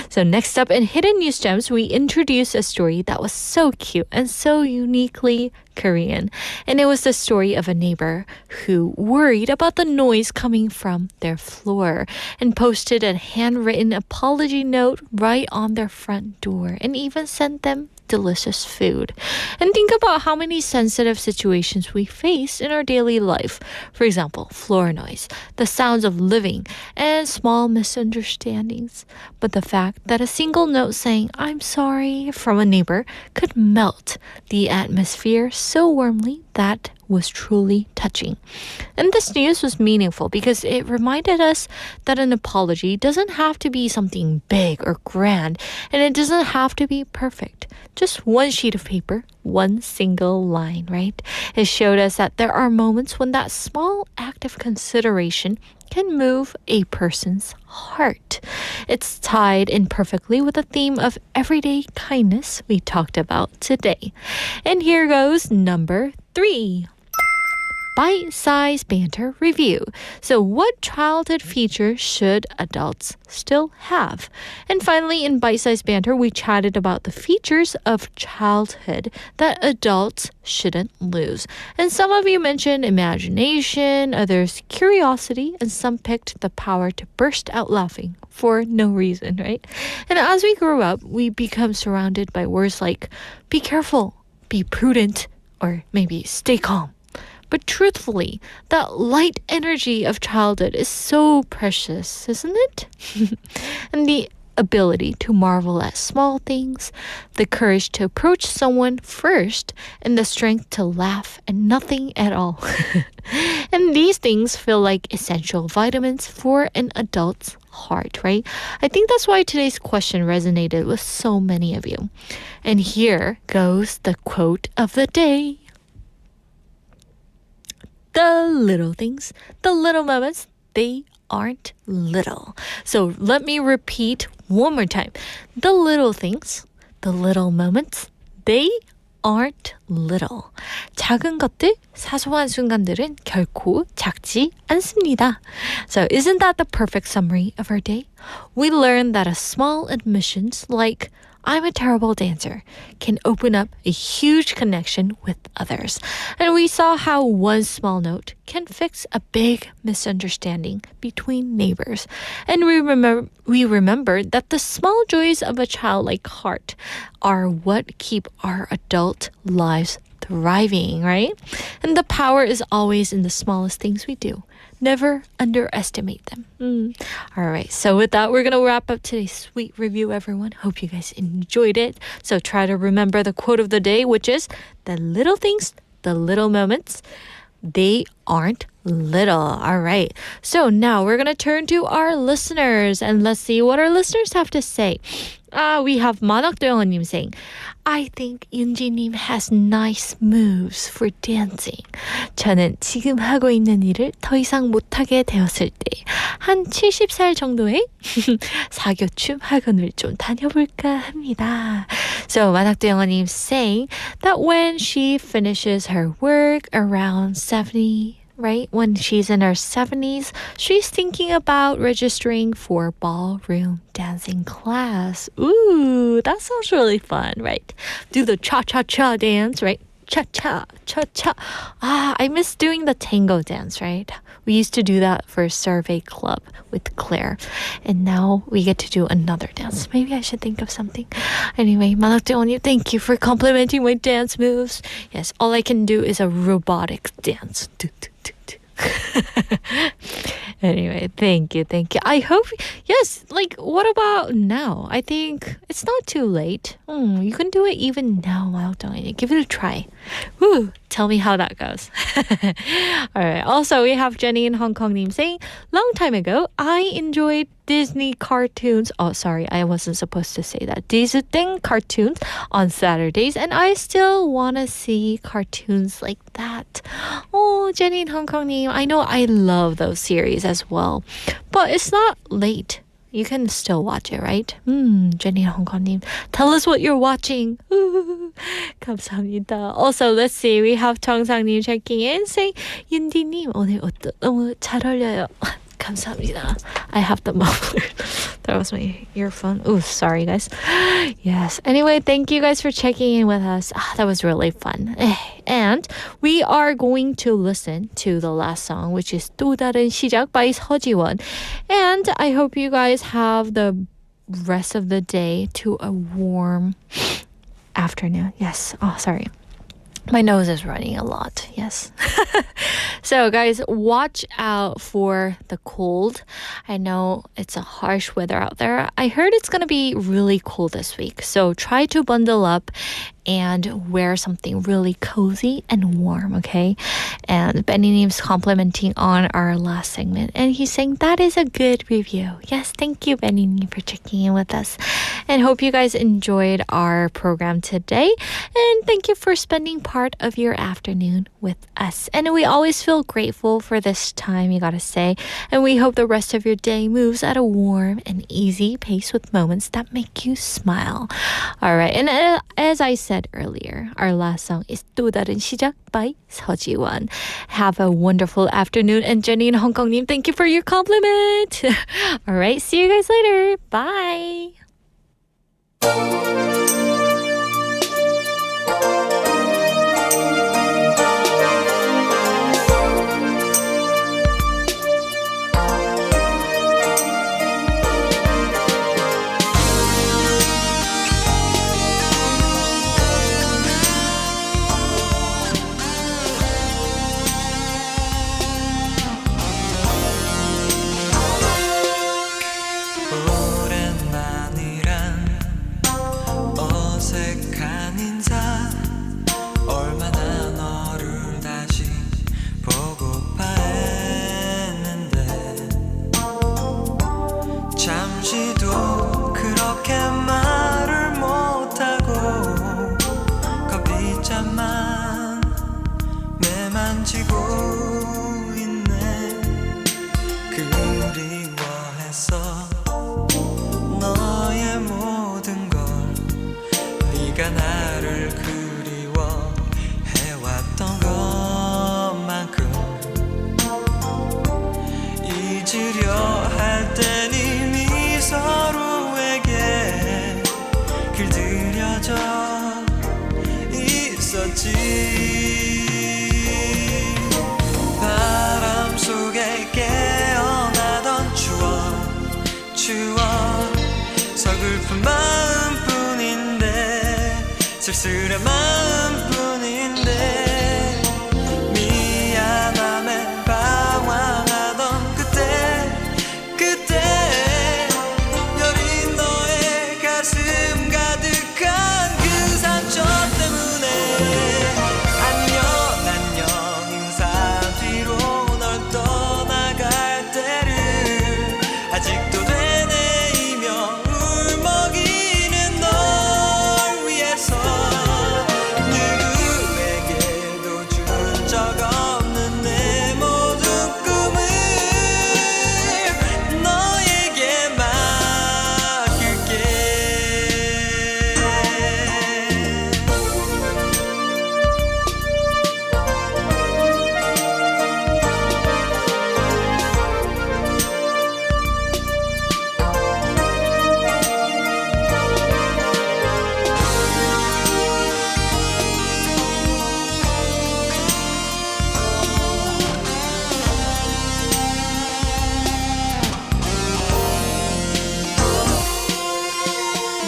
So next up in Hidden News Gems, we introduced a story that was so cute and so uniquely Korean. And it was the story of a neighbor who worried about the noise coming from their floor and posted a handwritten apology note right on their front door and even sent them delicious food. And think about how many sensitive situations we face in our daily life. For example, floor noise, the sounds of living, and small misunderstandings. But the fact that a single note saying, "I'm sorry," from a neighbor could melt the atmosphere so warmly that was truly touching. And this news was meaningful because it reminded us that an apology doesn't have to be something big or grand, and it doesn't have to be perfect. Just one sheet of paper, one single line, right? It showed us that there are moments when that small act of consideration can move a person's heart. It's tied in perfectly with the theme of everyday kindness we talked about today. And here goes number 3. Bite-sized banter review. So what childhood features should adults still have? And finally, in Bite-sized banter, we chatted about the features of childhood that adults shouldn't lose. And some of you mentioned imagination, others curiosity, and some picked the power to burst out laughing for no reason, right? And as we grow up, we become surrounded by words like be careful, be prudent, or maybe stay calm. But truthfully, that light energy of childhood is so precious, isn't it? And the ability to marvel at small things, the courage to approach someone first, and the strength to laugh at nothing at all. And these things feel like essential vitamins for an adult's heart, right? I think that's why today's question resonated with so many of you. And here goes the quote of the day. The little things, the little moments, they aren't little. So let me repeat one more time. The little things, the little moments, they aren't little. 작은 것들, 사소한 순간들은 결코 작지 않습니다. So isn't that the perfect summary of our day? We learned that a small admissions like I'm a terrible dancer can open up a huge connection with others. And we saw how one small note can fix a big misunderstanding between neighbors. And we remembered that the small joys of a childlike heart are what keep our adult lives thriving, right? And the power is always in the smallest things we do. Never underestimate them. All right, so with that, we're going to wrap up today's sweet review, everyone. Hope you guys enjoyed it. So try to remember the quote of the day, which is, the little things, the little moments, they aren't little. All right, so now we're going to turn to our listeners, and let's see what our listeners have to say. We have 만학도영아님 saying, I think 윤지님 has nice moves for dancing. 저는 지금 하고 있는 일을 더 이상 못하게 되었을 때 한 70살 정도의 사교춤 학원을 좀 다녀볼까 합니다. So 만학도영아님 saying that when she finishes her work around 70, right? When she's in her 70s, she's thinking about registering for ballroom dancing class. Ooh, that sounds really fun, right? Do the cha-cha-cha dance, right? Cha-cha, cha-cha. I miss doing the tango dance, right? We used to do that for Survey Club with Claire. And now we get to do another dance. Maybe I should think of something. Anyway, 만학도영아님, thank you for complimenting my dance moves. Yes, all I can do is a robotic dance. Anyway, thank you. I hope, yes, like, what about now? I think it's not too late. You can do it even now, 만학도영아님. Give it a try. Woo! Tell me how that goes. All right. Also, we have Jenny in Hong Kong saying, long time ago, I enjoyed Disney cartoons. Oh, sorry, I wasn't supposed to say that. Disney cartoons on Saturdays, and I still want to see cartoons like that. Oh, Jenny in Hong Kong, I know I love those series as well, but it's not late. You can still watch it, right? Jenny 홍커님, tell us what you're watching. 감사합니다. Also, let's see. We have 정상님 checking in saying, 윤디님, 오늘 옷도 너무 잘 어울려요. 감사합니다. I have the muffler. That was my earphone. Ooh, sorry, guys. Yes. Anyway, thank you guys for checking in with us. That was really fun. And we are going to listen to the last song, which is 또 다른 시작 by 서지원. And I hope you guys have the rest of the day to a warm afternoon. Yes. Oh, sorry. My nose is running a lot. Yes. So, guys, watch out for the cold. I know it's a harsh weather out there. I heard it's going to be really cold this week. So, try to bundle up and wear something really cozy and warm, okay? And Benny's complimenting on our last segment. And he's saying that is a good review. Yes, thank you, Benny, for checking in with us. And hope you guys enjoyed our program today. And thank you for spending part of your afternoon with us. And we always feel grateful for this time, you gotta say. And we hope the rest of your day moves at a warm and easy pace with moments that make you smile. All right, and as I said earlier, our last song is 또 다른 시작 by 서지원. Have a wonderful afternoon. And Jenny in Hong Kong, thank you for your compliment. All right, see you guys later. Bye. 바람 속에 깨어나던 추억 서글픈 마음뿐인데 쓸쓸한 마음뿐인데 미안함에 방황하던 그때 여린 너의 가슴 가득한 그 상처 때문에 안녕 인사 뒤로 널 떠나갈 때를 아직도 되뇌이며 울먹이는 널 위해서 누구에게도 준 적 없는 내 모든 꿈을 너에게 맡길게.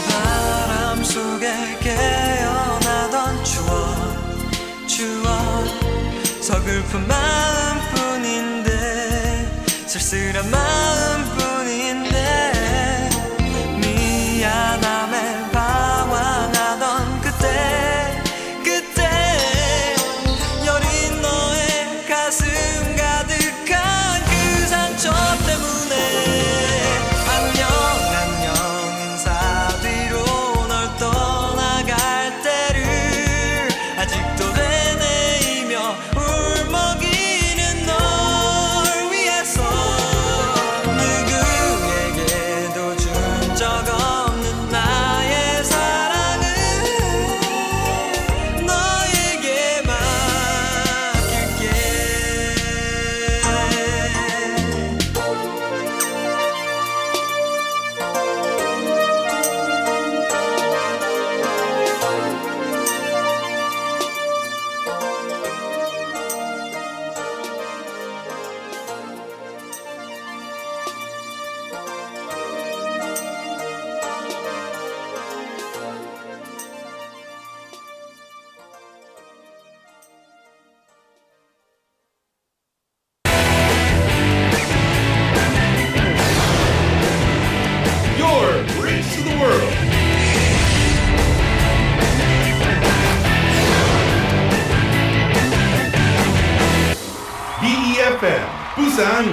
바람 속에 깨어나던 추억 서글픈 마음뿐인데 쓸쓸한 마음